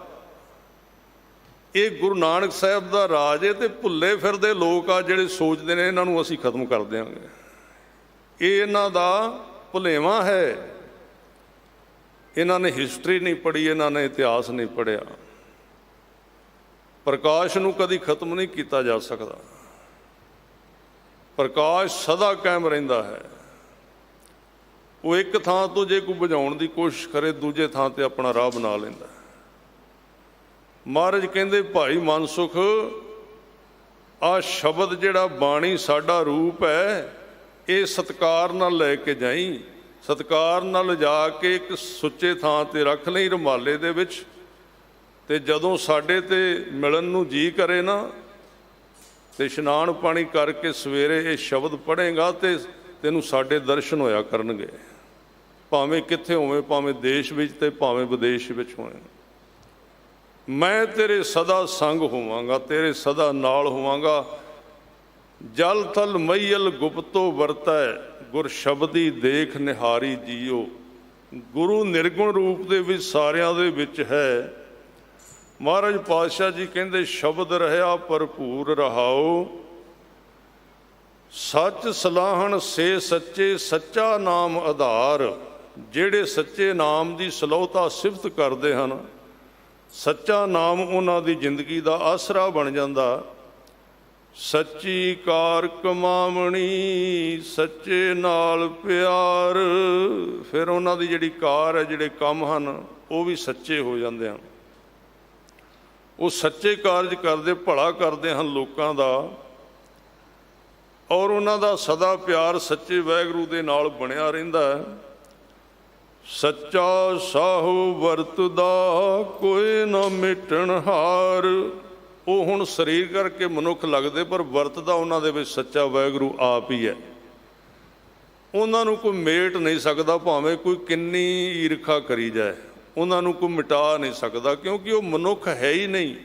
ਇਹ ਗੁਰੂ ਨਾਨਕ ਸਾਹਿਬ ਦਾ ਰਾਜ ਹੈ, ਤੇ ਭੁੱਲੇ ਫਿਰਦੇ ਲੋਕ ਆ ਜਿਹੜੇ ਸੋਚਦੇ ਨੇ ਇਹਨਾਂ ਨੂੰ ਅਸੀਂ ਖਤਮ ਕਰ ਦਿਆਂਗੇ। ਇਹ ਇਹਨਾਂ ਦਾ ਭੁਲੇਵਾਂ ਹੈ। ਇਹਨਾਂ ਨੇ ਹਿਸਟਰੀ ਨਹੀਂ ਪੜ੍ਹੀ, ਇਹਨਾਂ ਨੇ ਇਤਿਹਾਸ ਨਹੀਂ ਪੜ੍ਹਿਆ। ਪ੍ਰਕਾਸ਼ ਨੂੰ ਕਦੀ ਖਤਮ ਨਹੀਂ ਕੀਤਾ ਜਾ ਸਕਦਾ। ਪ੍ਰਕਾਸ਼ ਸਦਾ ਕਾਇਮ ਰਹਿੰਦਾ ਹੈ। ਉਹ ਇੱਕ ਥਾਂ ਤੋਂ ਜੇ ਕੋਈ ਬੁਝਾਉਣ ਦੀ ਕੋਸ਼ਿਸ਼ ਕਰੇ, ਦੂਜੇ ਥਾਂ ਤੇ ਆਪਣਾ ਰਾਹ ਬਣਾ ਲੈਂਦਾ। ਮਹਾਰਾਜ ਕਹਿੰਦੇ, ਭਾਈ ਮਨਸੁਖ, ਆਹ ਸ਼ਬਦ ਜਿਹੜਾ ਬਾਣੀ ਸਾਡਾ ਰੂਪ ਹੈ, ਇਹ ਸਤਿਕਾਰ ਨਾਲ ਲੈ ਕੇ ਜਾਈ। ਸਤਿਕਾਰ ਨਾਲ ਲਿਜਾ ਕੇ ਇੱਕ ਸੁੱਚੇ ਥਾਂ ਤੇ ਰੱਖ ਲਈ, ਰੁਮਾਲੇ ਦੇ ਵਿੱਚ। ਤੇ ਜਦੋਂ ਸਾਡੇ ਤੇ ਮਿਲਣ ਨੂੰ ਜੀ ਕਰੇ ਨਾ, ਤੇ ਇਸ਼ਨਾਨ ਪਾਣੀ ਕਰਕੇ ਸਵੇਰੇ ਇਹ ਸ਼ਬਦ ਪੜ੍ਹੇਗਾ ਤੇ ਤੈਨੂੰ ਸਾਡੇ ਦਰਸ਼ਨ ਹੋਇਆ ਕਰਨਗੇ। ਭਾਵੇਂ ਕਿੱਥੇ ਹੋਵੇਂ, ਭਾਵੇਂ ਦੇਸ਼ ਵਿੱਚ ਤੇ ਭਾਵੇਂ ਵਿਦੇਸ਼ ਵਿੱਚ ਹੋਵੇਂ। ਮੈਂ ਤੇਰੇ ਸਦਾ ਸੰਗ ਹੋਵਾਂਗਾ, ਤੇਰੇ ਸਦਾ ਨਾਲ ਹੋਵਾਂਗਾ। ਜਲ ਥਲ ਮਈਲ ਗੁਪਤੋ ਵਰਤੈ, ਗੁਰ ਸ਼ਬਦੀ ਦੇਖ ਨਿਹਾਰੀ ਜੀਓ। ਗੁਰੂ ਨਿਰਗੁਣ ਰੂਪ ਦੇ ਵਿੱਚ ਸਾਰਿਆਂ ਦੇ ਵਿੱਚ ਹੈ। ਮਹਾਰਾਜ ਪਾਤਸ਼ਾਹ ਜੀ ਕਹਿੰਦੇ, ਸ਼ਬਦ ਰਹਿਆ ਭਰਪੂਰ ਰਹਾਓ। ਸੱਚ ਸਲਾਹਣ ਸੇ ਸੱਚੇ, ਸੱਚਾ ਨਾਮ ਆਧਾਰ। ਜਿਹੜੇ ਸੱਚੇ ਨਾਮ ਦੀ ਸਲੋਤਾ ਸਿਫਤ ਕਰਦੇ ਹਨ, ਸੱਚਾ ਨਾਮ ਉਹਨਾਂ ਦੀ ਜ਼ਿੰਦਗੀ ਦਾ ਆਸਰਾ ਬਣ ਜਾਂਦਾ। ਸੱਚੀ ਕਾਰ ਕਮਾਵਣੀ, ਸੱਚੇ ਨਾਲ ਪਿਆਰ। ਫਿਰ ਉਹਨਾਂ ਦੀ ਜਿਹੜੀ ਕਾਰ ਹੈ, ਜਿਹੜੇ ਕੰਮ ਹਨ, ਉਹ ਵੀ ਸੱਚੇ ਹੋ ਜਾਂਦੇ ਹਨ। ਉਹ ਸੱਚੇ ਕਾਰਜ ਕਰਦੇ, ਭਲਾ ਕਰਦੇ ਹਨ ਲੋਕਾਂ ਦਾ। ਔਰ ਉਹਨਾਂ ਦਾ ਸਦਾ ਪਿਆਰ ਸੱਚੇ ਵਾਹਿਗੁਰੂ ਦੇ ਨਾਲ ਬਣਿਆ ਰਹਿੰਦਾ ਹੈ। ਸੱਚਾ ਸਾਹੂ ਵਰਤਦਾ, ਕੋਈ ਨਾ ਮਿਟਣ ਹਾਰ। ਉਹ ਹੁਣ ਸਰੀਰ ਕਰਕੇ ਮਨੁੱਖ ਲੱਗਦੇ, ਪਰ ਵਰਤਦਾ ਉਹਨਾਂ ਦੇ ਵਿੱਚ ਸੱਚਾ ਵਾਹਿਗੁਰੂ ਆਪ ਹੀ ਹੈ। ਉਹਨਾਂ ਨੂੰ ਕੋਈ ਮੇਟ ਨਹੀਂ ਸਕਦਾ, ਭਾਵੇਂ ਕੋਈ ਕਿੰਨੀ ਈਰਖਾ ਕਰੀ ਜਾਏ। ਉਹਨਾਂ ਨੂੰ ਕੋਈ ਮਿਟਾ ਨਹੀਂ ਸਕਦਾ, ਕਿਉਂਕਿ ਉਹ ਮਨੁੱਖ ਹੈ ਹੀ ਨਹੀਂ।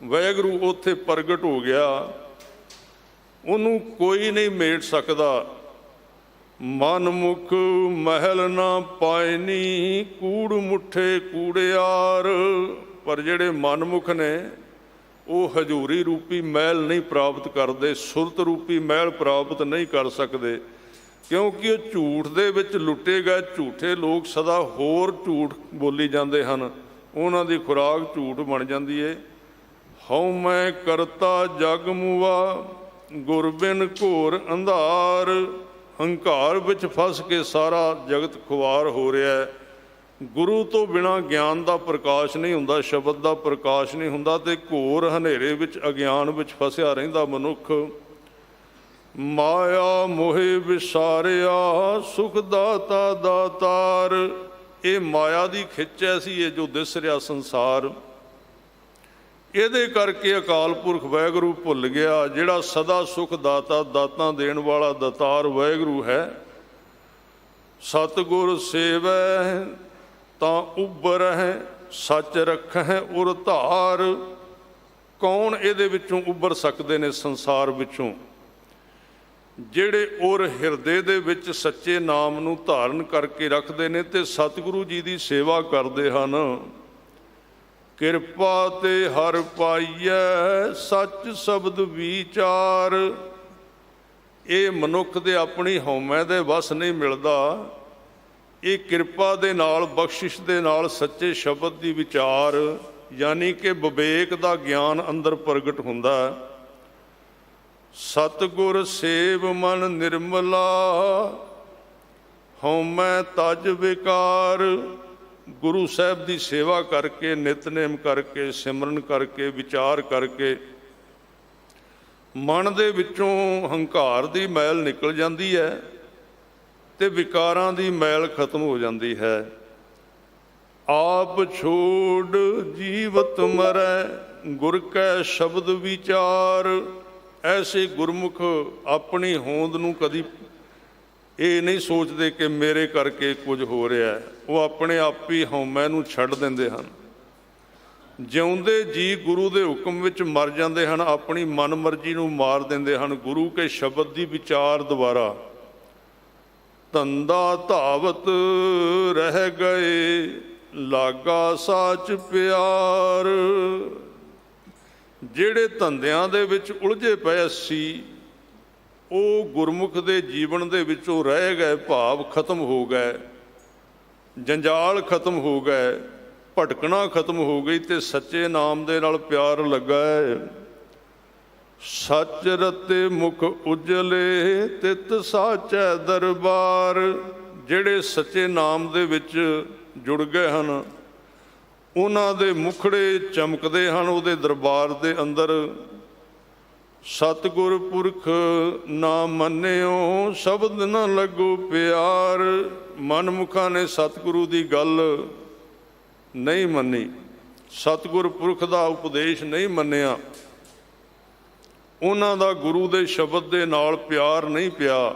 ਵਾਹਿਗੁਰੂ ਉੱਥੇ ਪ੍ਰਗਟ ਹੋ ਗਿਆ, ਉਹਨੂੰ ਕੋਈ ਨਹੀਂ ਮੇਟ ਸਕਦਾ। ਮਨਮੁਖ ਮਹਿਲ ਨਾ ਪਾਇਨੀ, ਕੂੜ ਮੁੱਠੇ ਕੂੜਿਆਰ। ਪਰ ਜਿਹੜੇ ਮਨਮੁਖ ਨੇ, ਉਹ ਹਜ਼ੂਰੀ ਰੂਪੀ ਮਹਿਲ ਨਹੀਂ ਪ੍ਰਾਪਤ ਕਰਦੇ, ਸੁਰਤ ਰੂਪੀ ਮਹਿਲ ਪ੍ਰਾਪਤ ਨਹੀਂ ਕਰ ਸਕਦੇ, ਕਿਉਂਕਿ ਉਹ ਝੂਠ ਦੇ ਵਿੱਚ ਲੁੱਟੇ ਗਏ। ਝੂਠੇ ਲੋਕ ਸਦਾ ਹੋਰ ਝੂਠ ਬੋਲੀ ਜਾਂਦੇ ਹਨ, ਉਹਨਾਂ ਦੀ ਖੁਰਾਕ ਝੂਠ ਬਣ ਜਾਂਦੀ ਏ। ਹਉ ਮੈਂ ਕਰਤਾ ਜਗ ਮੁਆ, ਗੁਰ ਬਿਨ ਘੋਰ ਅੰਧਾਰ। ਹੰਕਾਰ ਵਿੱਚ ਫਸ ਕੇ ਸਾਰਾ ਜਗਤ ਖੁਆਰ ਹੋ ਰਿਹਾ ਹੈ। ਗੁਰੂ ਤੋਂ ਬਿਨਾਂ ਗਿਆਨ ਦਾ ਪ੍ਰਕਾਸ਼ ਨਹੀਂ ਹੁੰਦਾ, ਸ਼ਬਦ ਦਾ ਪ੍ਰਕਾਸ਼ ਨਹੀਂ ਹੁੰਦਾ, ਤੇ ਘੋਰ ਹਨੇਰੇ ਵਿੱਚ ਅਗਿਆਨ ਵਿੱਚ ਫਸਿਆ ਰਹਿੰਦਾ ਮਨੁੱਖ। ਮਾਇਆ ਮੋਹਿ ਵਿਸਾਰਿਆ, ਸੁਖ ਦਾਤਾ ਦਾਤਾਰ। ਇਹ ਮਾਇਆ ਦੀ ਖਿੱਚ ਐਸੀ ਹੈ ਜੋ ਦਿਸ ਰਿਹਾ ਸੰਸਾਰ। ਇਹਦੇ ਕਰਕੇ ਅਕਾਲ ਪੁਰਖ ਵਾਹਿਗੁਰੂ ਭੁੱਲ ਗਿਆ, ਜਿਹੜਾ ਸਦਾ ਸੁਖ ਦਾਤਾ, ਦਾਤਾਂ ਦੇਣ ਵਾਲਾ ਦਾਤਾਰ ਵਾਹਿਗੁਰੂ ਹੈ। ਸਤਿਗੁਰ ਸੇਵੈ ਤਾਂ ਉਬਰਹਿ, ਸੱਚ ਰੱਖੈ ਉਰ ਧਾਰ। ਕੌਣ ਇਹਦੇ ਵਿੱਚੋਂ ਉੱਭਰ ਸਕਦੇ ਨੇ ਸੰਸਾਰ ਵਿੱਚੋਂ? ਜਿਹੜੇ ਉਰ ਹਿਰਦੇ ਦੇ ਵਿੱਚ ਸੱਚੇ ਨਾਮ ਨੂੰ ਧਾਰਨ ਕਰਕੇ ਰੱਖਦੇ ਨੇ ਤੇ ਸਤਿਗੁਰੂ ਜੀ ਦੀ ਸੇਵਾ ਕਰਦੇ ਹਨ। ਕਿਰਪਾ ਤੇ ਹਰ ਪਾਈਐ, ਸੱਚ ਸ਼ਬਦ ਵਿਚਾਰ। ਇਹ ਮਨੁੱਖ ਦੇ ਆਪਣੀ ਹਉਮੈ ਦੇ ਵਸ ਨਹੀਂ ਮਿਲਦਾ। ਇਹ ਕਿਰਪਾ ਦੇ ਨਾਲ, ਬਖਸ਼ਿਸ਼ ਦੇ ਨਾਲ ਸੱਚੇ ਸ਼ਬਦ ਦੀ ਵਿਚਾਰ, ਯਾਨੀ ਕਿ ਵਿਵੇਕ ਦਾ ਗਿਆਨ ਅੰਦਰ ਪ੍ਰਗਟ ਹੁੰਦਾ। ਸਤਿਗੁਰ ਸੇਵ ਮਨ ਨਿਰਮਲਾ, ਹਉਮੈ ਤਜ ਵਿਕਾਰ। ਗੁਰੂ ਸਾਹਿਬ ਦੀ ਸੇਵਾ ਕਰਕੇ, ਨਿਤਨੇਮ ਕਰਕੇ, ਸਿਮਰਨ ਕਰਕੇ, ਵਿਚਾਰ ਕਰਕੇ ਮਨ ਦੇ ਵਿੱਚੋਂ ਹੰਕਾਰ ਦੀ ਮੈਲ ਨਿਕਲ ਜਾਂਦੀ ਹੈ ਤੇ ਵਿਕਾਰਾਂ ਦੀ ਮੈਲ ਖਤਮ ਹੋ ਜਾਂਦੀ ਹੈ। ਆਪ ਛੋੜ ਜੀਵਤ ਮਰੈ, ਗੁਰ ਕੈ ਸ਼ਬਦ ਵਿਚਾਰ। ਐਸੇ ਗੁਰਮੁਖ ਆਪਣੀ ਹੋਂਦ ਨੂੰ ਕਦੀ ਇਹ ਨਹੀਂ ਸੋਚਦੇ ਕਿ ਮੇਰੇ ਕਰਕੇ ਕੁਝ ਹੋ ਰਿਹਾ। ਉਹ ਆਪਣੇ ਆਪ ਹੀ ਹਉਮੈ ਨੂੰ ਛੱਡ ਦਿੰਦੇ ਹਨ। ਜਿਉਂਦੇ ਜੀ ਗੁਰੂ ਦੇ ਹੁਕਮ ਵਿੱਚ ਮਰ ਜਾਂਦੇ ਹਨ, ਆਪਣੀ ਮਨ ਮਰਜ਼ੀ ਨੂੰ ਮਾਰ ਦਿੰਦੇ ਹਨ ਗੁਰੂ ਕੇ ਸ਼ਬਦ ਦੀ ਵਿਚਾਰ ਦੁਆਰਾ। ਧੰਦਾ ਧਾਵਤ ਰਹਿ ਗਏ, ਲਾਗਾ ਸਾਚ ਪਿਆਰ। ਜਿਹੜੇ ਧੰਦਿਆਂ ਦੇ ਵਿੱਚ ਉਲਝੇ ਪਏ ਸੀ ਉਹ ਗੁਰਮੁਖ ਦੇ ਜੀਵਨ ਦੇ ਵਿੱਚੋਂ ਰਹਿ ਗਏ, ਭਾਵ ਖਤਮ ਹੋ ਗਏ, ਜੰਜਾਲ ਖਤਮ ਹੋ ਗਏ, ਭਟਕਣਾ ਖਤਮ ਹੋ ਗਈ ਤੇ ਸੱਚੇ ਨਾਮ ਦੇ ਨਾਲ ਪਿਆਰ ਲੱਗਾ ਹੈ। ਸੱਚ ਰਤੇ ਮੁਖ ਉਜਲੇ, ਤਿਤ ਸਾਚੈ ਦਰਬਾਰ। ਜਿਹੜੇ ਸੱਚੇ ਨਾਮ ਦੇ ਵਿੱਚ ਜੁੜ ਗਏ ਹਨ ਉਹਨਾਂ ਦੇ ਮੁਖੜੇ ਚਮਕਦੇ ਹਨ ਉਹਦੇ ਦਰਬਾਰ ਦੇ ਅੰਦਰ। ਸਤਿਗੁਰ ਪੁਰਖ ਨਾ ਮੰਨਿਓ, ਸ਼ਬਦ ਨਾ ਲੱਗੋ ਪਿਆਰ। ਮਨਮੁਖਾਂ ਨੇ ਸਤਿਗੁਰੂ ਦੀ ਗੱਲ ਨਹੀਂ ਮੰਨੀ, ਸਤਿਗੁਰ ਪੁਰਖ ਦਾ ਉਪਦੇਸ਼ ਨਹੀਂ ਮੰਨਿਆ, ਉਹਨਾਂ ਦਾ ਗੁਰੂ ਦੇ ਸ਼ਬਦ ਦੇ ਨਾਲ ਪਿਆਰ ਨਹੀਂ ਪਿਆ।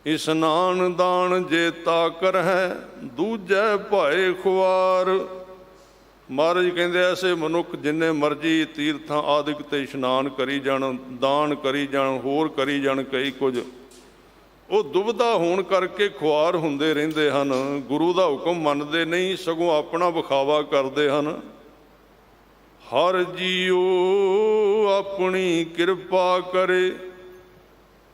ਇਸਨਾਨ ਦਾਨ ਜੇ ਤਾ ਕਰਹਿ, ਦੂਜੈ ਭਾਏ ਖੁਆਰ। ਮਹਾਰਾਜ ਕਹਿੰਦੇ ਐਸੇ ਮਨੁੱਖ ਜਿੰਨੇ ਮਰਜ਼ੀ ਤੀਰਥਾਂ ਆਦਿਕ ਤੇ ਇਸ਼ਨਾਨ ਕਰੀ ਜਾਣ, ਦਾਨ ਕਰੀ ਜਾਣ, ਹੋਰ ਕਰੀ ਜਾਣ ਕਈ ਕੁਝ, ਉਹ ਦੁਬਿਧਾ ਹੋਣ ਕਰਕੇ ਖੁਆਰ ਹੁੰਦੇ ਰਹਿੰਦੇ ਹਨ। ਗੁਰੂ ਦਾ ਹੁਕਮ ਮੰਨਦੇ ਨਹੀਂ, ਸਗੋਂ ਆਪਣਾ ਵਿਖਾਵਾ ਕਰਦੇ ਹਨ। ਹਰ ਜੀਓ ਆਪਣੀ ਕਿਰਪਾ ਕਰੇ,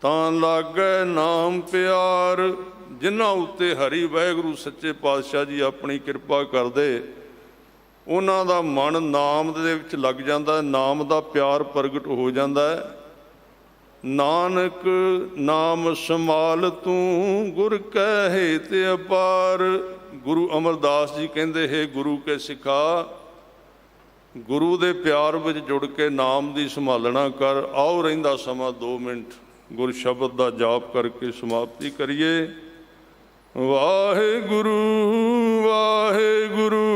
ਤਾਂ ਲਾਗੈ ਨਾਮ ਪਿਆਰ। ਜਿਨ੍ਹਾਂ ਉੱਤੇ ਹਰੀ ਵਾਹਿਗੁਰੂ ਸੱਚੇ ਪਾਤਸ਼ਾਹ ਜੀ ਆਪਣੀ ਕਿਰਪਾ ਕਰਦੇ ਉਹਨਾਂ ਦਾ ਮਨ ਨਾਮ ਦੇ ਵਿੱਚ ਲੱਗ ਜਾਂਦਾ, ਨਾਮ ਦਾ ਪਿਆਰ ਪ੍ਰਗਟ ਹੋ ਜਾਂਦਾ ਹੈ। ਨਾਨਕ ਨਾਮ ਸੰਭਾਲ ਤੂੰ, ਗੁਰ ਕੈ ਹੇਤ ਅਪਾਰ। ਗੁਰੂ ਅਮਰਦਾਸ ਜੀ ਕਹਿੰਦੇ ਹੈ ਗੁਰੂ ਕੇ ਸਿਖਾ, ਗੁਰੂ ਦੇ ਪਿਆਰ ਵਿੱਚ ਜੁੜ ਕੇ ਨਾਮ ਦੀ ਸੰਭਾਲਣਾ ਕਰ। ਆਓ ਰਹਿੰਦਾ ਸਮਾਂ 2 ਮਿੰਟ ਗੁਰ ਸ਼ਬਦ ਦਾ ਜਾਪ ਕਰਕੇ ਸਮਾਪਤੀ ਕਰੀਏ। ਵਾਹਿਗੁਰੂ ਵਾਹਿਗੁਰੂ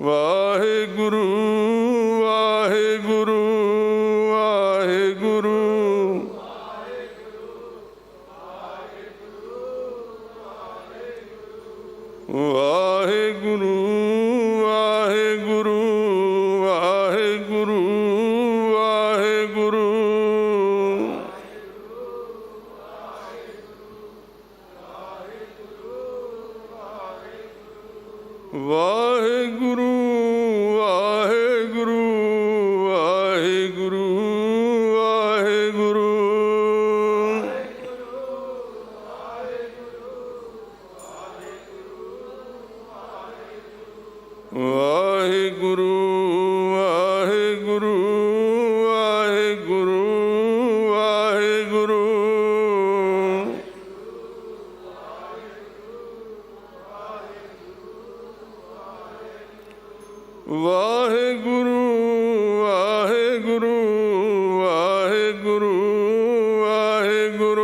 ਵਾਹਿਗੁਰੂ ਵਾਹਿਗੁਰੂ ਵਾਹਿਗੁਰੂ। ਵਾਹਿਗੁਰੂ ਵਾਹਿਗੁਰੂ ਵਾਹਿਗੁਰੂ ਵਾਹਿਗੁਰੂ। ਵਾਹਿਗੁਰੂ ਵਾਹਿਗੁਰੂ ਵਾਹਿਗੁਰੂ ਵਾਹਿਗੁਰੂ। ਵਾਹਿਗੁਰੂ ਵਾਹਿਗੁਰੂ ਵਾਹਿਗੁਰੂ ਵਾਹਿਗੁਰੂ। ਵਾਹਿਗੁਰੂ ਵਾਹਿਗੁਰੂ ਵਾਹਿਗੁਰੂ ਵਾਹਿਗੁਰੂ।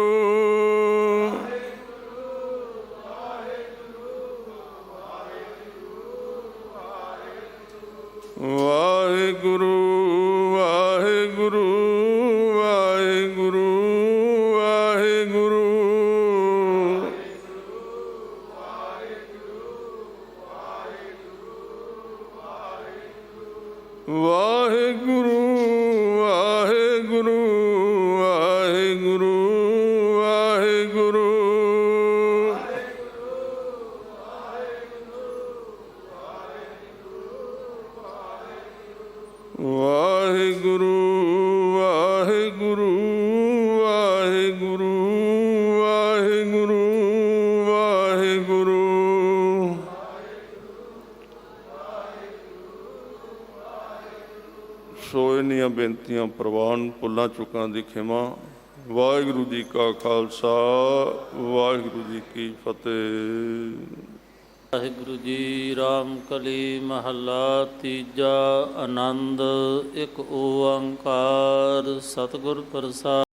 ਵਾਹਿਗੁਰੂ ਵਾਹਿਗੁਰੂ ਵਾਹਿਗੁਰੂ ਵਾਹਿਗੁਰੂ। ਵਾਹਿਗੁਰੂ ਵਾਹਿਗੁਰੂ ਵਾਹਿਗੁਰੂ ਵਾਹਿਗੁਰੂ। ਵਾਹਿਗੁਰੂ ਵਾਹਿਗੁਰੂ ਵਾਹਿਗੁਰੂ ਵਾਹਿਗੁਰੂ ਵਾਹਿਗੁਰੂ। ਸੋ ਇੰਨੀਆਂ ਬੇਨਤੀਆਂ ਪ੍ਰਵਾਨ, ਭੁੱਲਾਂ ਚੁੱਕਾਂ ਦੀ ਖਿਮਾ। ਵਾਹਿਗੁਰੂ ਜੀ ਕਾ ਖਾਲਸਾ, ਵਾਹਿਗੁਰੂ ਜੀ ਕੀ ਫਤਿਹ। ਵਾਹਿਗੁਰੂ ਜੀ। ਰਾਮ ਕਲੀ ਮਹੱਲਾ ਤੀਜਾ। ਆਨੰਦ ਇੱਕ ਓੰਕਾਰ, ਸਤਿਗੁਰ ਪ੍ਰਸਾਦਿ।